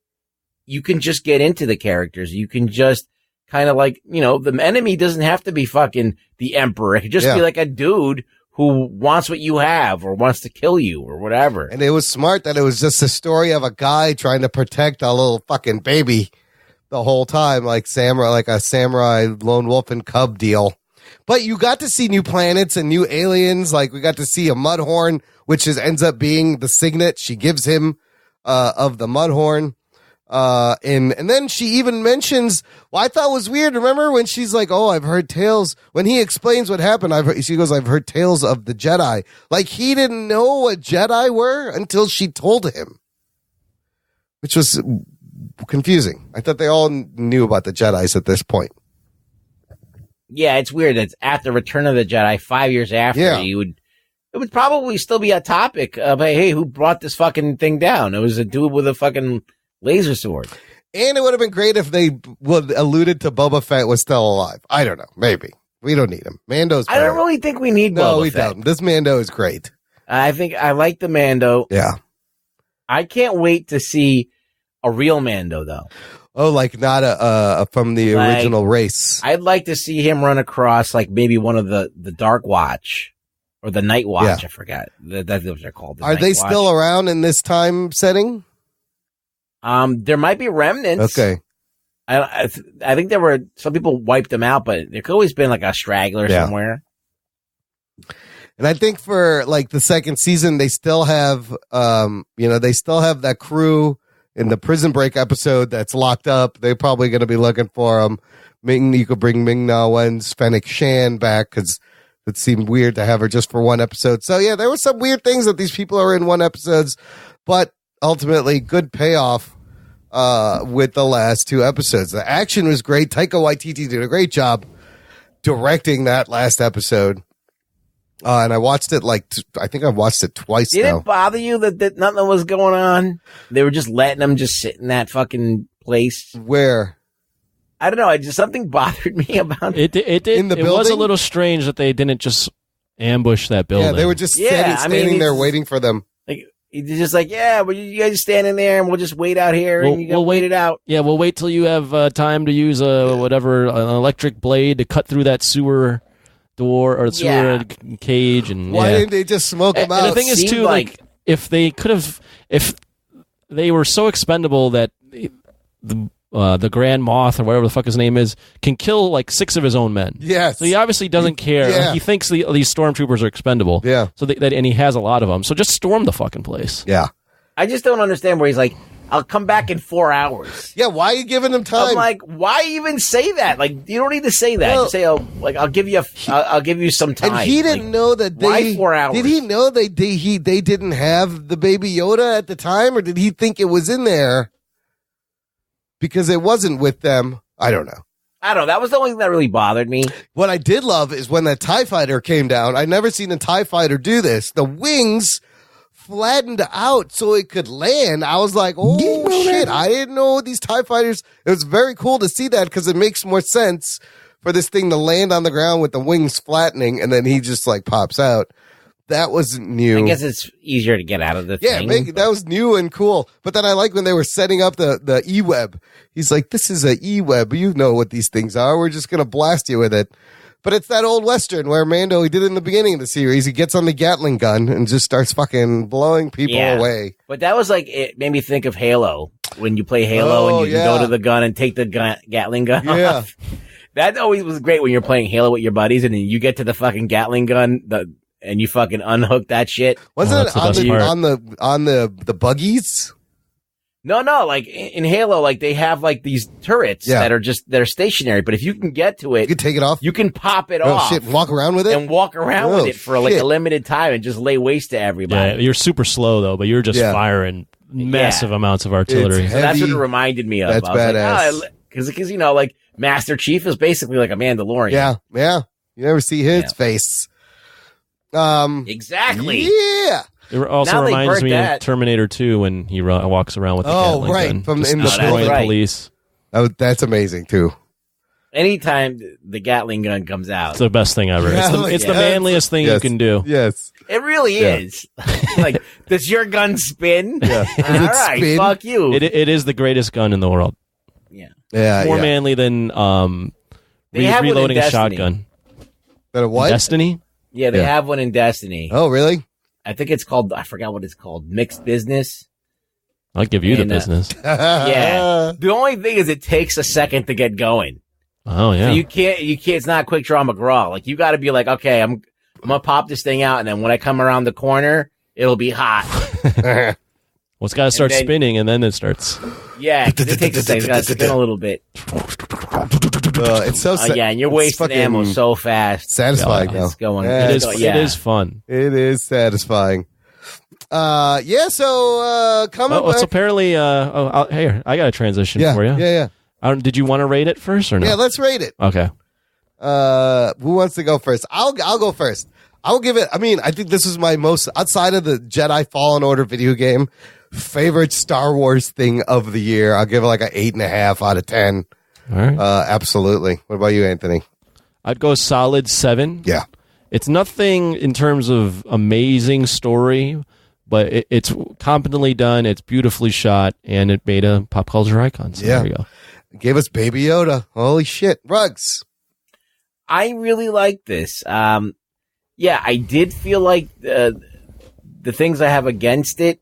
you can just get into the characters. You can just kind of like, the enemy doesn't have to be fucking the Emperor. It could just be like a dude who wants what you have or wants to kill you or whatever. And it was smart that it was just a story of a guy trying to protect a little fucking baby the whole time, like a samurai lone wolf and cub deal. But you got to see new planets and new aliens. Like we got to see a Mudhorn, which ends up being the signet she gives him of the Mudhorn. And then she even mentions, I thought was weird. Remember when she's like, "Oh, I've heard tales." When he explains what happened, she goes, "I've heard tales of the Jedi." Like he didn't know what Jedi were until she told him, which was confusing. I thought they all knew about the Jedis at this point. Yeah, it's weird. It's after Return of the Jedi, 5 years after, it would probably still be a topic of, hey, who brought this fucking thing down? It was a dude with a fucking laser sword. And it would have been great if they would alluded to Boba Fett was still alive. I don't know. Maybe. We don't need him. Mando's great. I don't really think we need Boba Fett. No, we don't. This Mando is great. I think I like the Mando. Yeah. I can't wait to see a real Mando, though. Oh, like not from the original race. I'd like to see him run across like maybe one of the Dark Watch or the Night Watch. I forgot. That's what they're called. Are they still around in this time setting? There might be remnants. Okay. I think there were some people wiped them out, but there could always been like a straggler somewhere. And I think for like the second season, they still have, they still have that crew in the Prison Break episode that's locked up. They're probably going to be looking for them. You could bring Ming-Na Wen's Fennec Shan back because it seemed weird to have her just for one episode. So yeah, there were some weird things that these people are in one episodes, but ultimately good payoff with the last two episodes. The action was great. Taika Waititi did a great job directing that last episode. And I watched it I think I've watched it twice now. Did it bother you that nothing was going on? They were just letting them just sit in that fucking place. Where? I don't know. Something bothered me about it. It did. In the building? It was a little strange that they didn't just ambush that building. Yeah, they were just standing there waiting for them. Like he's just like, well, you guys standing there, and we'll just wait out here, and you we'll wait it out. Yeah, we'll wait till you have time to use an electric blade to cut through that sewer door or sewer cage. And why didn't they just smoke them out? And the thing is too, like if they could have, if they were so expendable that the Grand Moth or whatever the fuck his name is can kill like 6 of his own men. Yes. So he obviously doesn't care. Yeah. He thinks these stormtroopers are expendable. Yeah. So and he has a lot of them. So just storm the fucking place. Yeah. I just don't understand where he's like, I'll come back in 4 hours. Yeah, why are you giving him time? I'm like, why even say that? Like, you don't need to say that. Just say, I'll give you some time. And he didn't know that why 4 hours? Did he know they didn't have the Baby Yoda at the time, or did he think it was in there because it wasn't with them? I don't know. That was the only thing that really bothered me. What I did love is when that TIE fighter came down. I'd never seen a TIE fighter do this. The wings flattened out so it could land. I was like, oh shit, I didn't know these TIE fighters. It was very cool to see that because it makes more sense for this thing to land on the ground with the wings flattening and then he just like pops out. That was new. I guess it's easier to get out of the thing. Yeah, that was new and cool. But then I like when they were setting up the E-Web. He's like, this is a E-Web. You know what these things are. We're just going to blast you with it. But it's that old Western where Mando, he did it in the beginning of the series. He gets on the Gatling gun and just starts fucking blowing people away. But that was like, it made me think of Halo. When you play Halo and you can go to the gun and take the Gatling gun off. That always was great when you're playing Halo with your buddies and then you get to the fucking Gatling gun, and you fucking unhook that shit. Wasn't it on the buggies? No, like in Halo, like they have like these turrets that are stationary. But if you can get to it, you can take it off. You can pop it off. Shit, walk around with it and walk around with it for like a limited time and just lay waste to everybody. Yeah, you're super slow though, but you're just firing massive amounts of artillery. So that's what it reminded me of. That's badass. Because you know, like Master Chief is basically like a Mandalorian. Yeah. You never see his face. Exactly. Yeah. It also reminds me of Terminator 2 when he walks around with the Gatling gun. From just in the destroying police. Oh, that's amazing too. Anytime the Gatling gun comes out, it's the best thing ever. It's the manliest thing you can do. Yes, it really is. Like, does your gun spin? Yeah. All right, spin? fuck you. It is the greatest gun in the world. Yeah, more manly than reloading a shotgun. That a what? Destiny. Yeah, they have one in Destiny. Oh, really? I think it's called, I forgot what it's called, Mixed Business. I'll give you the business. Yeah. The only thing is it takes a second to get going. Oh, yeah. So you can't, it's not Quick Draw McGraw. Like, you got to be like, okay, I'm going to pop this thing out, and then when I come around the corner, it'll be hot. Well, it's got to start spinning, and then it starts. Yeah, it takes a second. It's got to spin a little bit. It's so and you're wasting ammo so fast. Satisfying, though. It's going. It is fun. It is satisfying. So coming back. So apparently, here, I got a transition for you. Yeah. Did you want to rate it first or no? Yeah, let's rate it. Okay. Who wants to go first? I'll go first. I'll give it, I think this is my most, outside of the Jedi Fallen Order video game, favorite Star Wars thing of the year. I'll give it like an 8.5 out of 10. All right. Absolutely. What about you, Anthony? I'd go solid 7. Yeah. It's nothing in terms of amazing story, but it's competently done. It's beautifully shot, and it made a pop culture icon. So there you go. Gave us Baby Yoda. Holy shit. Rugs. I really like this. I did feel like the things I have against it,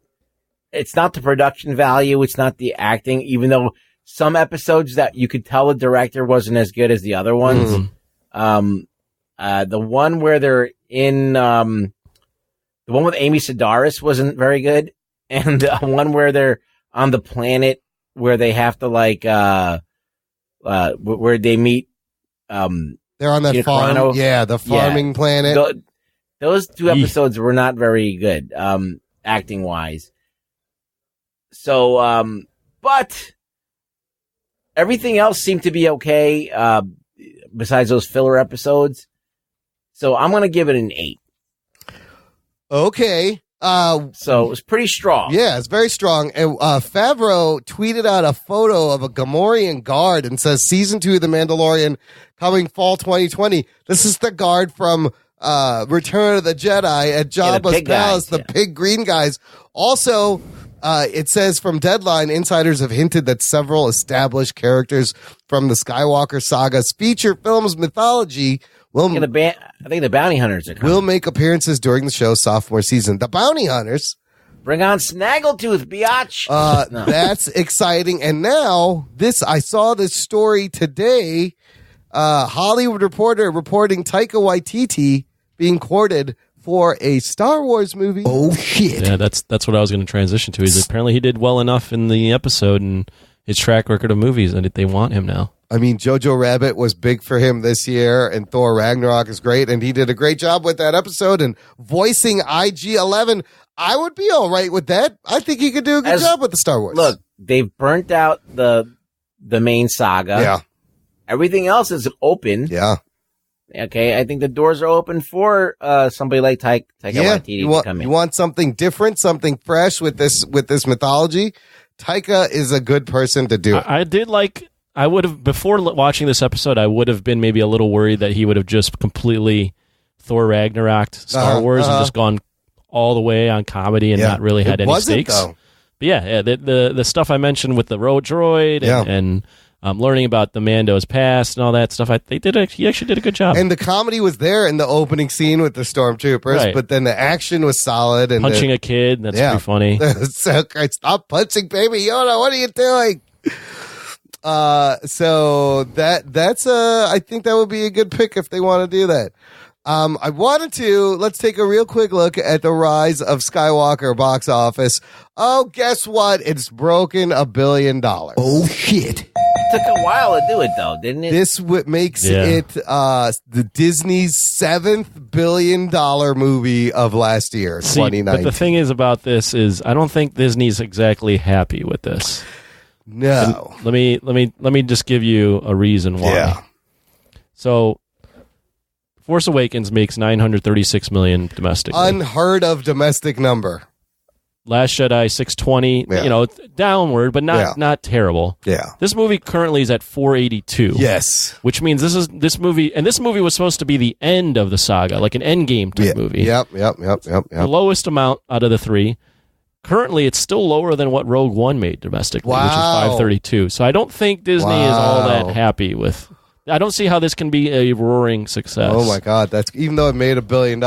it's not the production value, it's not the acting, even though some episodes that you could tell the director wasn't as good as the other ones. The one where they're in, the one with Amy Sedaris wasn't very good. And the one where they're on the planet where they have to where they meet, they're on that farm. Carano. Yeah, the farming planet. Those two episodes were not very good, acting wise. So, but everything else seemed to be okay, besides those filler episodes. So I'm going to give it an 8. Okay. So it was pretty strong. Yeah, it's very strong. And Favreau tweeted out a photo of a Gamorrean guard and says season 2 of The Mandalorian coming fall 2020. This is the guard from Return of the Jedi at Jabba's palace, the big green guys. Also, it says from Deadline, insiders have hinted that several established characters from the Skywalker saga's feature film's mythology I think the Bounty Hunters are coming. Will make appearances during the show's sophomore season. The Bounty Hunters. Bring on Snaggletooth, biatch. No. That's exciting. And now, I saw this story today. Hollywood Reporter reporting Taika Waititi being courted for a Star Wars movie. Oh, shit. Yeah, that's what I was going to transition to. Apparently he did well enough in the episode and his track record of movies that they want him now. I mean, Jojo Rabbit was big for him this year, and Thor Ragnarok is great, and he did a great job with that episode and voicing IG-11. I would be all right with that. I think he could do a good job with the Star Wars. Look, they've burnt out the main saga. Yeah. Everything else is open. Yeah. Okay, I think the doors are open for somebody like Taika Waititi to come in. You want something different, something fresh with this mythology? Taika is a good person to do it. I would have, before watching this episode, I would have been maybe a little worried that he would have just completely Thor Ragnarok Star Wars and just gone all the way on comedy and not really had any stakes. Though. But yeah, the stuff I mentioned with the road droid and learning about the Mando's past and all that stuff, he actually did a good job. And the comedy was there in the opening scene with the stormtroopers, but then the action was solid. And punching a kid, that's pretty funny. So great. Stop punching Baby Yoda. What are you doing? So that's I think that would be a good pick if they want to do that. Let's take a real quick look at the rise of Skywalker box office. Oh, guess what? It's broken $1 billion. Oh, shit. It took a while to do it, though, didn't it? This makes it the Disney's $7th billion movie of last year, 2019. But the thing is about this is I don't think Disney's exactly happy with this. No. And let me just give you a reason why. Yeah. So Force Awakens makes $936 million domestically. Unheard of domestic number. Last Jedi 620, it's downward, but not terrible. Yeah. This movie currently is at 482. Yes. Which means this movie was supposed to be the end of the saga, like an endgame type movie. Yep. The lowest amount out of the three. Currently, it's still lower than what Rogue One made domestically, which is 532. So I don't think Disney is all that happy with. I don't see how this can be a roaring success. Oh my God! That's even though it made $1 billion.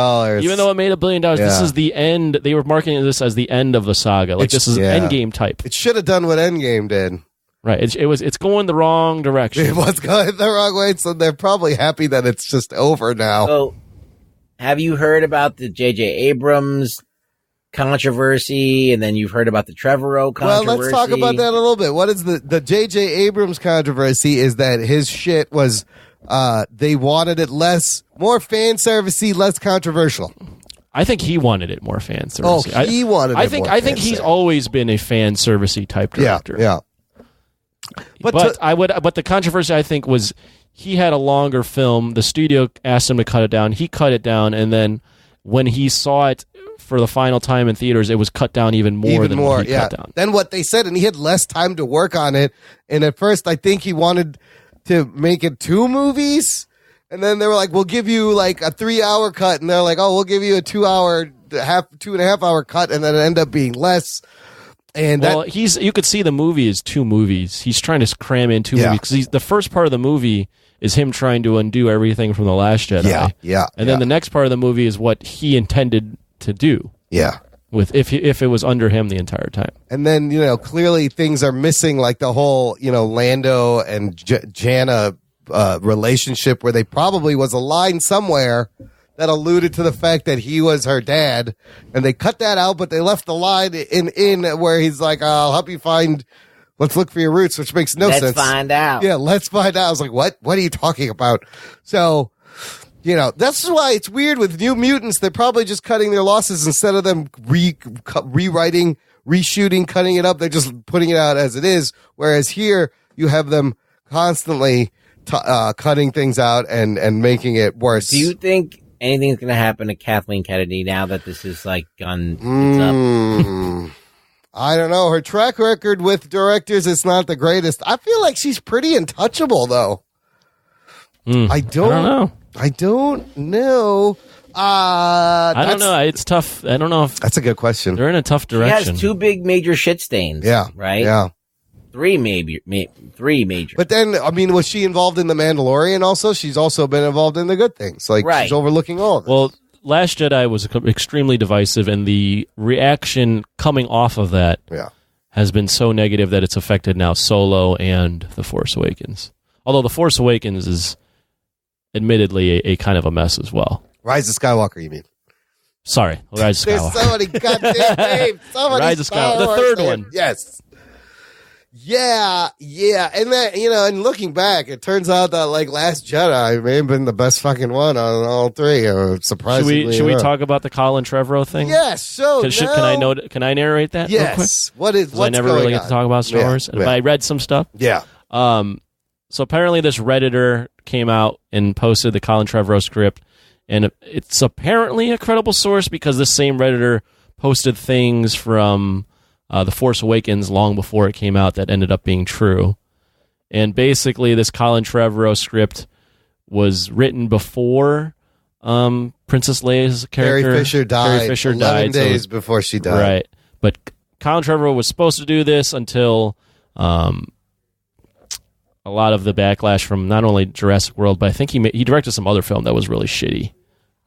Even though it made $1 billion, this is the end. They were marketing this as the end of the saga. Like this is Endgame type. It should have done what Endgame did. Right. It's going the wrong direction. It was going the wrong way, so they're probably happy that it's just over now. So, have you heard about the J.J. Abrams controversy, and then you've heard about the Trevorrow controversy? Well, let's talk about that a little bit. What is the J.J. Abrams controversy is that his shit was they wanted it more fan servicey, less controversial. I think he wanted it more fan servicey. Oh, he wanted it more I think he's always been a fan servicey type director. Yeah. But the controversy I think was he had a longer film. The studio asked him to cut it down. He cut it down, and then when he saw it for the final time in theaters, it was cut down even more than what he cut down. Then what they said, and he had less time to work on it. And at first, I think he wanted to make it 2 movies. And then they were like, we'll give you like a 3-hour cut. And they're like, oh, we'll give you a 2.5 hour cut. And then it ended up being less. And you could see the movie is 2 movies. He's trying to cram in 2 movies because the first part of the movie is him trying to undo everything from The Last Jedi. And then the next part of the movie is what he intended to do. Yeah. With if it was under him the entire time. And then, clearly things are missing, like the whole, Lando and Janna relationship where they probably was a line somewhere that alluded to the fact that he was her dad. And they cut that out, but they left the line in where he's like, I'll help you let's look for your roots, which makes no sense. Let's find out. Yeah, let's find out. I was like, what? What are you talking about? So, that's why it's weird with New Mutants. They're probably just cutting their losses instead of them rewriting, reshooting, cutting it up. They're just putting it out as it is. Whereas here, you have them constantly cutting things out and making it worse. Do you think anything's going to happen to Kathleen Kennedy now that this is like gone? It's up? I don't know. Her track record with directors is not the greatest. I feel like she's pretty untouchable, though. I don't know. I don't know. It's tough. I don't know if that's a good question. They're in a tough direction. She has 2 big major shit stains. Yeah. Right? Yeah. 3 major. But then, was she involved in The Mandalorian also? She's also been involved in the good things. Like, she's overlooking all of it. Well, Last Jedi was extremely divisive, and the reaction coming off of that has been so negative that it's affected now Solo and The Force Awakens. Although The Force Awakens is admittedly a kind of a mess as well. Rise of Skywalker, you mean? Sorry, Rise of Skywalker. There's so many goddamn names. Rise of Skywalker. The third one. Yes. Yeah. And that, and looking back, it turns out that like Last Jedi may have been the best fucking one on all 3. Surprisingly. Should we talk about the Colin Trevorrow thing? Yes. So can I narrate that? Yes. Real quick? I never really get to talk about Star Wars. Yeah. I read some stuff. Yeah. So apparently this Redditor came out and posted the Colin Trevorrow script, and it's apparently a credible source because this same Redditor posted things from The Force Awakens long before it came out that ended up being true. And basically this Colin Trevorrow script was written before Princess Leia's character. Carrie Fisher died. 11 days before she died. Right. But Colin Trevorrow was supposed to do this until a lot of the backlash from not only Jurassic World, but I think he directed some other film that was really shitty.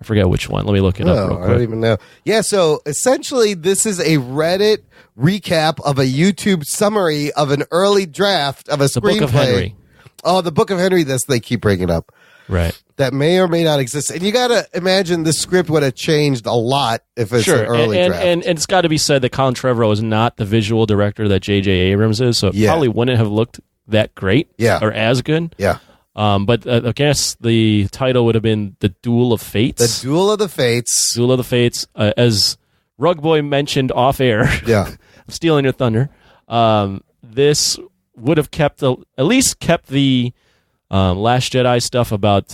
I forget which one. Let me look it up real quick. I don't even know. Yeah, so essentially this is a Reddit recap of a YouTube summary of an early draft of a screenplay. The Book of Henry. Oh, the Book of Henry, they keep bringing up. Right. That may or may not exist. And you got to imagine the script would have changed a lot if it's an early draft. And it's got to be said that Colin Trevorrow is not the visual director that J.J. Abrams is, so it probably wouldn't have looked that great or as good. Yeah. But I guess the title would have been The Duel of Fates. The Duel of the Fates. Duel of the Fates. As Rug Boy mentioned off air. Yeah. I'm stealing your thunder. This would have at least kept the Last Jedi stuff about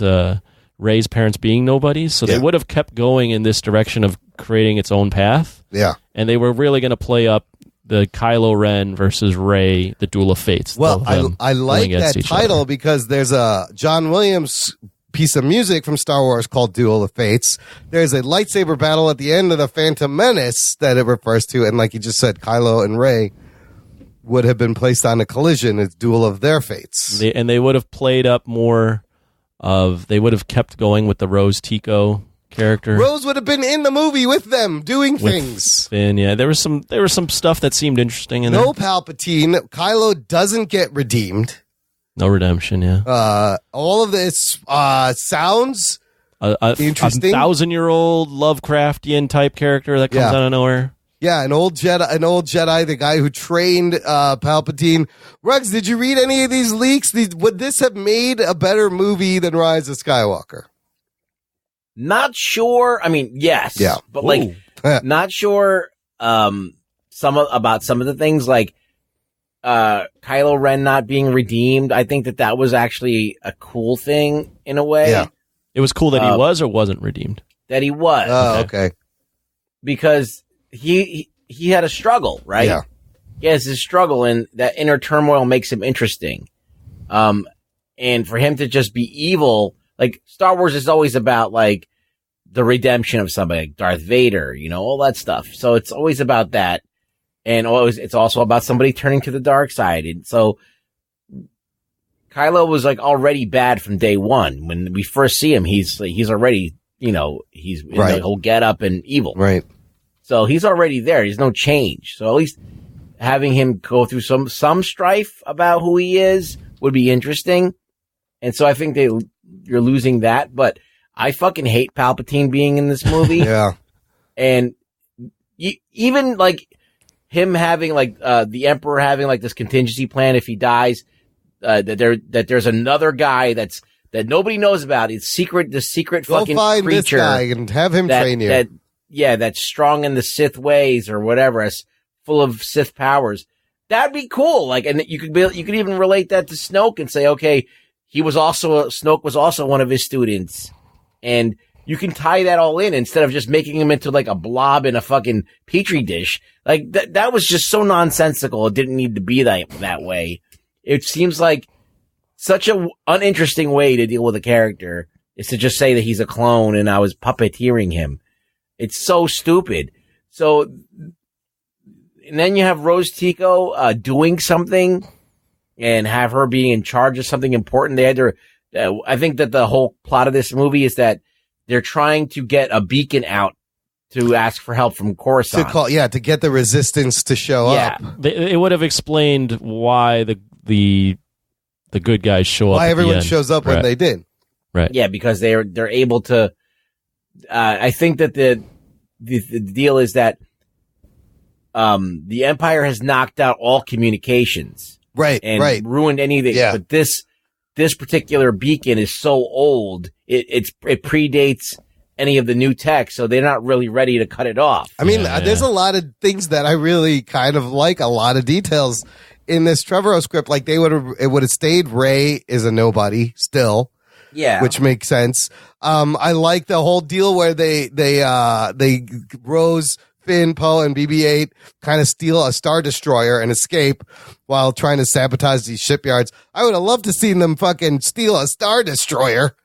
Rey's parents being nobodies. So they would have kept going in this direction of creating its own path. Yeah. And they were really going to play up the Kylo Ren versus Rey, the Duel of Fates. Well, I like that title because there's a John Williams piece of music from Star Wars called Duel of Fates. There's a lightsaber battle at the end of the Phantom Menace that it refers to, and like you just said, Kylo and Rey would have been placed on a collision. It's Duel of their fates. They would have played up more of, they would have kept going with the Rose Tico character. Rose would have been in the movie with them doing things. Finn, yeah. There was some stuff that seemed interesting in there. No Palpatine. Kylo doesn't get redeemed. No redemption, yeah. All of this sounds interesting. 1,000-year-old Lovecraftian type character that comes out of nowhere. Yeah, an old Jedi, the guy who trained Palpatine. Ruggs, did you read any of these leaks? Would this have made a better movie than Rise of Skywalker? Not sure. I mean, yes. Yeah. But not sure about some of the things like Kylo Ren not being redeemed. I think that was actually a cool thing in a way. Yeah. It was cool that he was or wasn't redeemed. That he was. Oh, okay. Because he had a struggle, right? Yeah. He has his struggle, and that inner turmoil makes him interesting. And for him to just be evil, like Star Wars is always about like the redemption of somebody, like Darth Vader, all that stuff. So it's always about that. And it's also about somebody turning to the dark side. And so Kylo was like already bad from day one. When we first see him, he's already, he's in the whole get up and evil. Right. So he's already there. There's no change. So at least having him go through some strife about who he is would be interesting. And so I think you're losing that. But I fucking hate Palpatine being in this movie. Yeah. And even like him having like the Emperor having like this contingency plan if he dies, that there's another guy that nobody knows about. It's the secret Go fucking find creature this guy and have him train you. That's strong in the Sith ways or whatever, as full of Sith powers. That'd be cool. Like, and you could even relate that to Snoke and say, okay, Snoke was also one of his students, and you can tie that all in instead of just making him into like a blob in a fucking petri dish. Like that was just so nonsensical. It didn't need to be that way. It seems like such a uninteresting way to deal with a character is to just say that he's a clone and I was puppeteering him. It's so stupid. So, and then you have Rose Tico doing something and have her being in charge of something important. They had to. I think that the whole plot of this movie is that they're trying to get a beacon out to ask for help from Coruscant. To get the resistance to show up. It would have explained why the good guys show up. Why everyone at the end. shows up when they did. Right. Yeah, because they're able to. I think that the deal is that the Empire has knocked out all communications, and ruined anything. Yeah. But this particular beacon is so old, it predates any of the new tech, so they're not really ready to cut it off. I mean, there's a lot of things that I really kind of like, a lot of details in this Trevorrow script, like it would have stayed Rey is a nobody still. Yeah. Which makes sense. I like the whole deal where they Rose, Finn, Poe, and BB-8 kind of steal a Star Destroyer and escape while trying to sabotage these shipyards. I would have loved to see them fucking steal a Star Destroyer.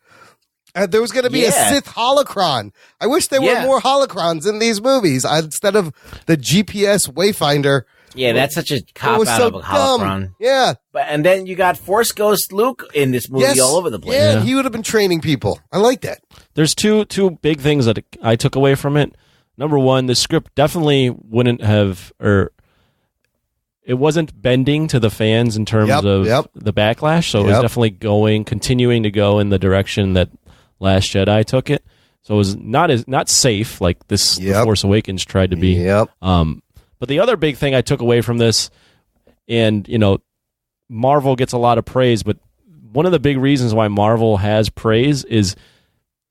There was going to be a Sith holocron. I wish there were more holocrons in these movies instead of the GPS Wayfinder. Yeah, that's such a cop out of a holocron. Dumb. Yeah. And then you got Force Ghost Luke in this movie all over the place. Yeah, he would have been training people. I like that. There's two big things that I took away from it. Number one, the script definitely wouldn't have, or it wasn't bending to the fans in terms of the backlash. So it was definitely continuing to go in the direction that Last Jedi took it. So it was not safe like this The Force Awakens tried to be. But the other big thing I took away from this, and Marvel gets a lot of praise, but one of the big reasons why Marvel has praise is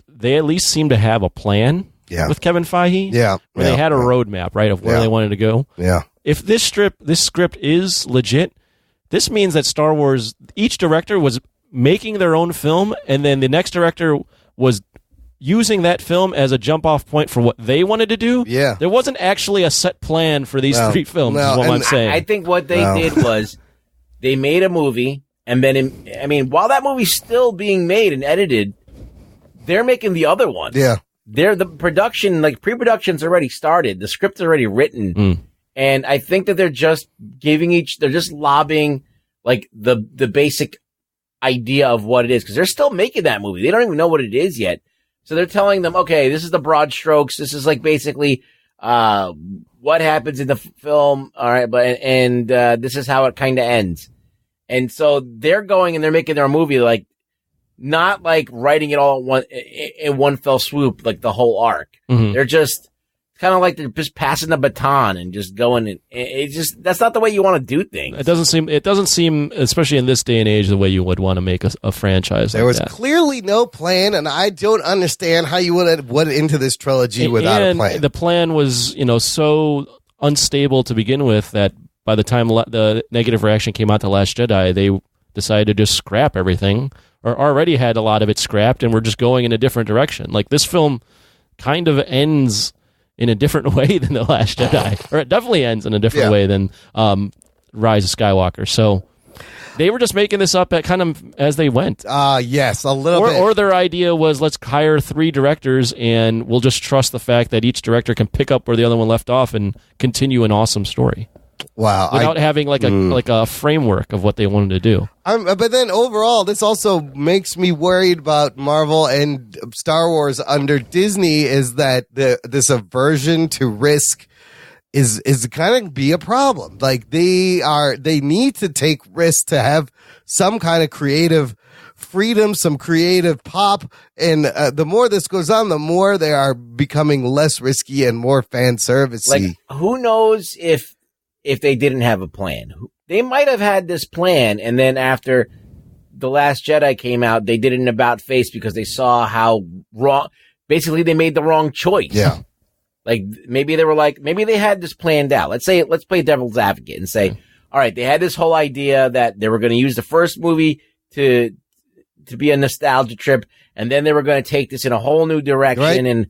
they at least seem to have a plan with Kevin Feige. Where they had a roadmap, right, of where they wanted to go. Yeah. If this script is legit, this means that Star Wars, each director was making their own film, and then the next director was using that film as a jump-off point for what they wanted to do. Yeah. There wasn't actually a set plan for these three films, is what I'm saying. I think what they did was they made a movie, and then, while that movie's still being made and edited, they're making the other one. Yeah. The production, like pre-production's already started. The script's already written. And I think that they're just they're just lobbing like the basic idea of what it is. Cause they're still making that movie. They don't even know what it is yet. So they're telling them, okay, this is the broad strokes. This is like basically, what happens in the film. All right. This is how it kind of ends. And so they're going and they're making their movie like, not like writing it all in one fell swoop, like the whole arc. They're just kind of like they're just passing the baton and just going. And it's just that's not the way you want to do things. It doesn't seem, especially in this day and age, the way you would want to make a franchise. There was clearly no plan, and I don't understand how you would have went into this trilogy without a plan. The plan was, so unstable to begin with that by the time the negative reaction came out to Last Jedi, they decided to just scrap everything. Or already had a lot of it scrapped, and we're just going in a different direction. Like, this film kind of ends in a different way than The Last Jedi. Or it definitely ends in a different way than Rise of Skywalker. So they were just making this up kind of as they went. Yes, a little bit. Or their idea was, let's hire 3 directors, and we'll just trust the fact that each director can pick up where the other one left off and continue an awesome story. Wow! Without having like a framework of what they wanted to do. But then overall, this also makes me worried about Marvel and Star Wars under Disney. Is that this aversion to risk is kind of be a problem? Like they need to take risks to have some kind of creative freedom, some creative pop, and the more this goes on, the more they are becoming less risky and more fan servicey. Like, who knows if they didn't have a plan? They might have had this plan, and then after The Last Jedi came out, they did it in about face because they saw how wrong. Basically, they made the wrong choice. Yeah. Like maybe they had this planned out. Let's play devil's advocate and say, all right, they had this whole idea that they were going to use the first movie to be a nostalgia trip, and then they were going to take this in a whole new direction and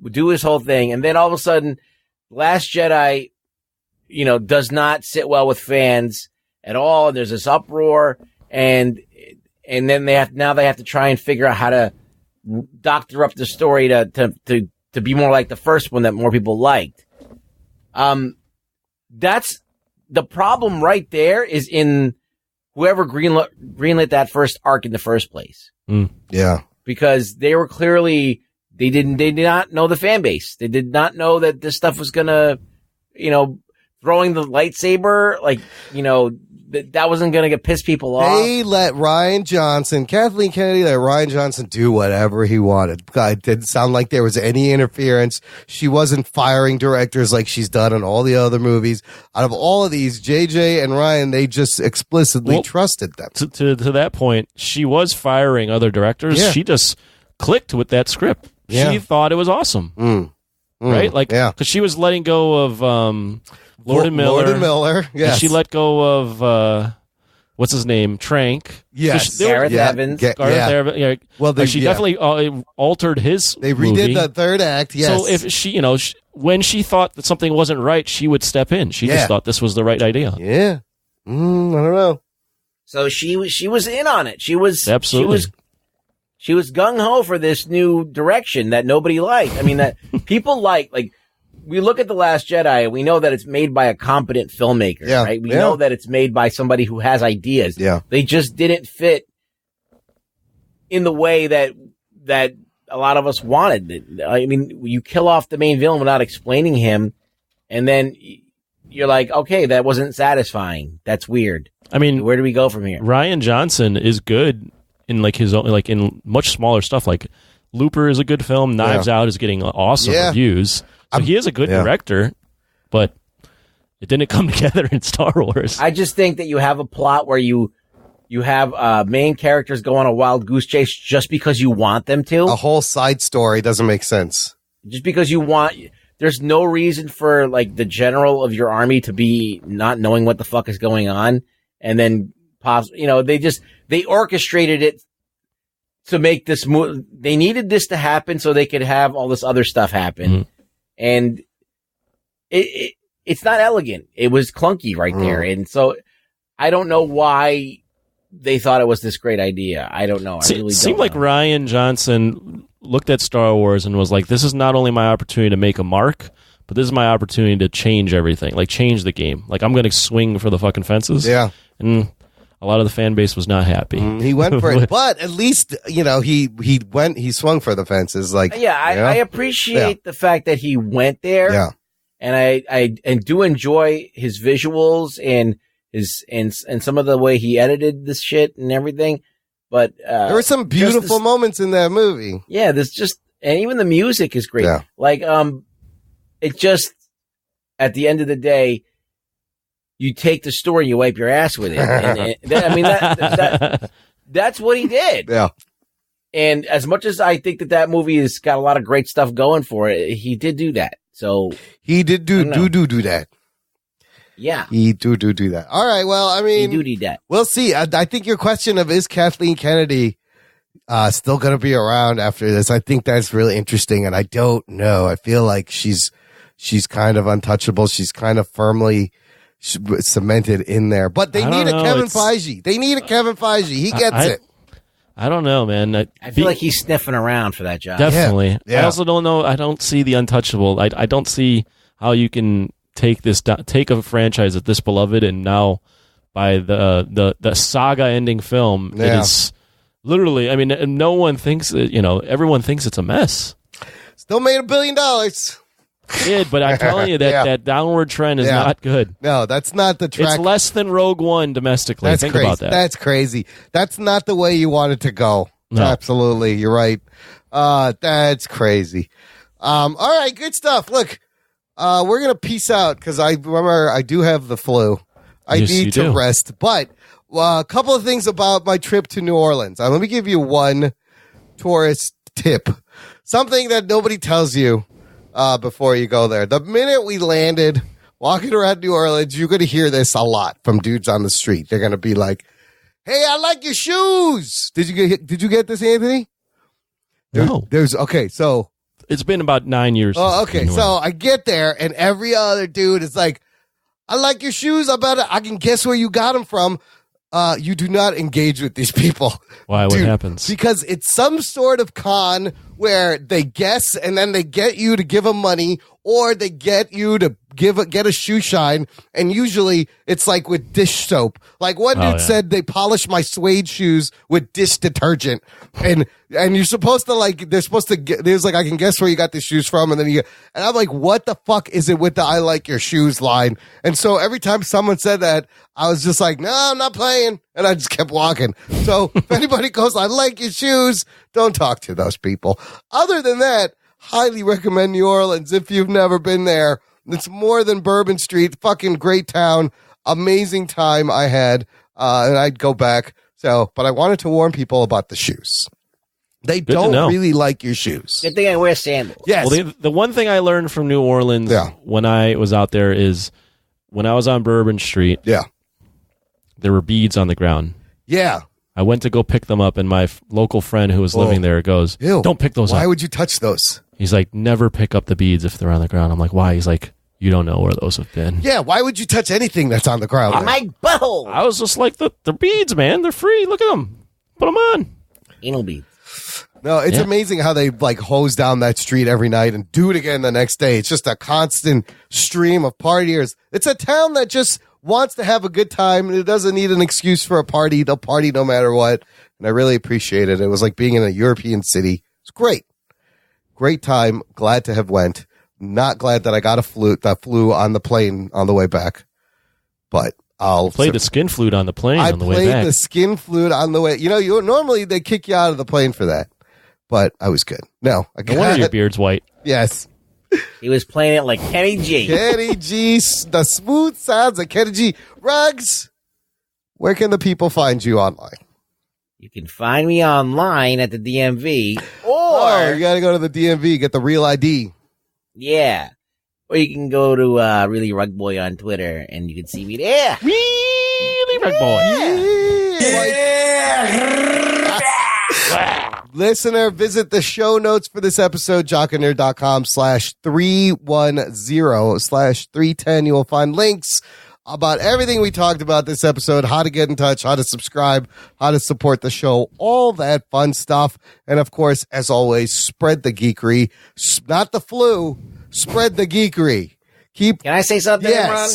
do this whole thing, and then all of a sudden, Last Jedi, does not sit well with fans at all. There's this uproar, and then they have to try and figure out how to doctor up the story to be more like the first one that more people liked. That's the problem right there, is in whoever greenlit that first arc in the first place. Yeah. Because they were clearly, they did not know the fan base. They did not know that this stuff was gonna, throwing the lightsaber, that wasn't going to piss people off. They let Kathleen Kennedy let Ryan Johnson do whatever he wanted. It didn't sound like there was any interference. She wasn't firing directors like she's done in all the other movies. Out of all of these, JJ and Ryan, they just explicitly trusted them. To that point, she was firing other directors. Yeah. She just clicked with that script. Yeah. She thought it was awesome. Right? Because she was letting go of Lord and Miller. Lord and Miller, yes. And she let go of, what's his name? Trank. Yes. So Gareth Evans. Gareth Evans. Yeah. Well, she definitely altered his They redid movie. the third act, yes. So if she, when she thought that something wasn't right, she would step in. She just thought this was the right idea. Yeah. I don't know. So she was in on it. She was Absolutely. She was gung ho for this new direction that nobody liked. I mean, that people like we look at The Last Jedi and we know that it's made by a competent filmmaker, right? We know that it's made by somebody who has ideas. Yeah. They just didn't fit in the way that a lot of us wanted. I mean, you kill off the main villain without explaining him, and then you're like, okay, that wasn't satisfying. That's weird. I mean, where do we go from here? Rian Johnson is good in his own, in much smaller stuff. Like Looper is a good film. Knives Out is getting awesome reviews. So he is a good director, but it didn't come together in Star Wars. I just think that you have a plot where you have main characters go on a wild goose chase just because you want them to. A whole side story doesn't make sense. Just because you want. There's no reason for the general of your army to be not knowing what the fuck is going on, and then they orchestrated it to make this move. They needed this to happen so they could have all this other stuff happen, and it's not elegant. It was clunky right there, and so I don't know why they thought it was this great idea. I don't know. It seemed like Rian Johnson looked at Star Wars and was like, this is not only my opportunity to make a mark, but this is my opportunity to change everything, change the game. I'm going to swing for the fucking fences. Yeah. And a lot of the fan base was not happy. He went for it, but at least, he swung for the fences. I appreciate the fact that he went there. Yeah. And I do enjoy his visuals and and some of the way he edited this shit and everything. But there were some beautiful moments in that movie. Yeah, and even the music is great. Yeah. It just, at the end of the day, you take the story and you wipe your ass with it. That's what he did. Yeah. And as much as I think that movie has got a lot of great stuff going for it, he did do that. So he did do that. Yeah. He do that. All right. Well, I mean, he do that. We'll see. I think your question of is Kathleen Kennedy still going to be around after this? I think that's really interesting. And I don't know. I feel like she's kind of untouchable. She's kind of firmly cemented in there, but they need a Kevin Feige. They need a Kevin Feige. He gets it. I don't know, man. I feel like he's sniffing around for that job. Definitely. Yeah. I also don't know. I don't see the untouchable. I don't see how you can take a franchise that's this beloved, and now by the saga ending film, it is literally. I mean, no one thinks that, everyone thinks it's a mess. Still made $1 billion. It did, but I'm telling you that downward trend is not good. No, that's not the track. It's less than Rogue One domestically. That's Think crazy. about that. That's crazy. That's not the way you want it to go. No. Absolutely. You're right. That's crazy. All right. Good stuff. Look, we're going to peace out because I do have the flu. I need to rest. But a couple of things about my trip to New Orleans. Let me give you one tourist tip. Something that nobody tells you before you go there. The minute we landed, walking around New Orleans, you're going to hear this a lot from dudes on the street. They're going to be like, "Hey, I like your shoes." Did you get this, Anthony? No. So it's been about 9 years. Oh, okay. So I get there, and every other dude is like, "I like your shoes. I can guess where you got them from." You do not engage with these people. Why? What happens? Because it's some sort of con where they guess and then they get you to give them money, or they get you to get a shoe shine, and usually it's like with dish soap. Like one dude said they polish my suede shoes with dish detergent, and you're supposed to there's I can guess where you got the shoes from, and I'm like, what the fuck is it with the I like your shoes line? And so every time someone said that, I was just like, no, I'm not playing, and I just kept walking. So if anybody goes, I like your shoes, don't talk to those people. Other than that, highly recommend New Orleans if you've never been there. It's more than Bourbon Street. Fucking great town. Amazing time I had. And I'd go back. But I wanted to warn people about the shoes. They don't really like your shoes. Good thing I wear sandals. Yes. Well, the one thing I learned from New Orleans when I was out there is when I was on Bourbon Street, there were beads on the ground. Yeah. I went to go pick them up, and my local friend who was living there goes, Ew. don't pick those up. Why would you touch those? He's like, never pick up the beads if they're on the ground. I'm like, why? He's like, you don't know where those have been. Yeah, why would you touch anything that's on the ground? My butthole. I was just like, they're beads, man. They're free. Look at them. Put them on. Anal beads. No, it's amazing how they like hose down that street every night and do it again the next day. It's just a constant stream of partiers. It's a town that just wants to have a good time, and it doesn't need an excuse for a party. They'll party no matter what. And I really appreciate it. It was like being in a European city. It's great. Great time. Glad to have went. Not glad that I got that flew on the plane on the way back. But I'll play the skin flute on the plane on the way back. I played the skin flute on the way. Normally they kick you out of the plane for that. But I was good. No wonder your beard's white. Yes. He was playing it like Kenny G. Kenny G, the smooth sounds of Kenny G. Rugs, where can the people find you online? You can find me online at the DMV. Or you got to go to the DMV, get the real ID. Yeah. Or you can go to Really Rug Boy on Twitter, and you can see me there. Really Rug Boy. Listener, visit the show notes for this episode, jockandnerd.com/310/310. You will find links about everything we talked about this episode, how to get in touch, how to subscribe, how to support the show, all that fun stuff. And of course, as always, spread the geekery, not the flu, spread the geekery. Can I say something, Yes. Ron?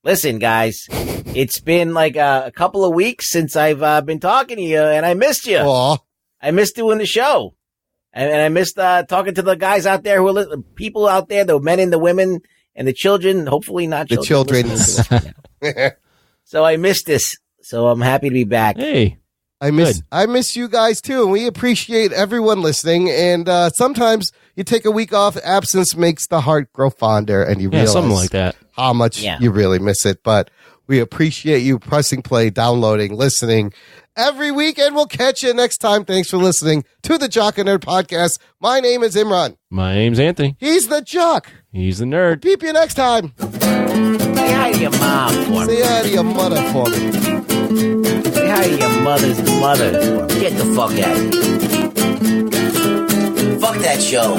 Listen, guys, it's been like a couple of weeks since I've been talking to you, and I missed you. Aww. I missed doing the show. And I missed talking to the guys out there people out there, the men and the women and the children, hopefully not the children. So I missed this. So I'm happy to be back. Hey. I miss you guys too, and we appreciate everyone listening. And sometimes you take a week off. Absence makes the heart grow fonder, and you realize something like that. How much you really miss it. But we appreciate you pressing play, downloading, listening every week, and we'll catch you next time. Thanks for listening to the Jock and Nerd Podcast. My name is Imran. My name's Anthony. He's the Jock. He's the Nerd. Peep you next time. Say hi to your mom for me. Say hi to your mother for me. Say hi to your mother's mother. Get the fuck out of here. Fuck that show.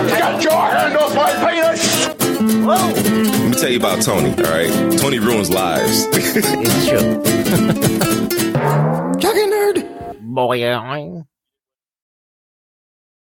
Get your hand off my penis! Whoa. Let me tell you about Tony, all right? Tony ruins lives. It's true. Jock and Nerd. Boy.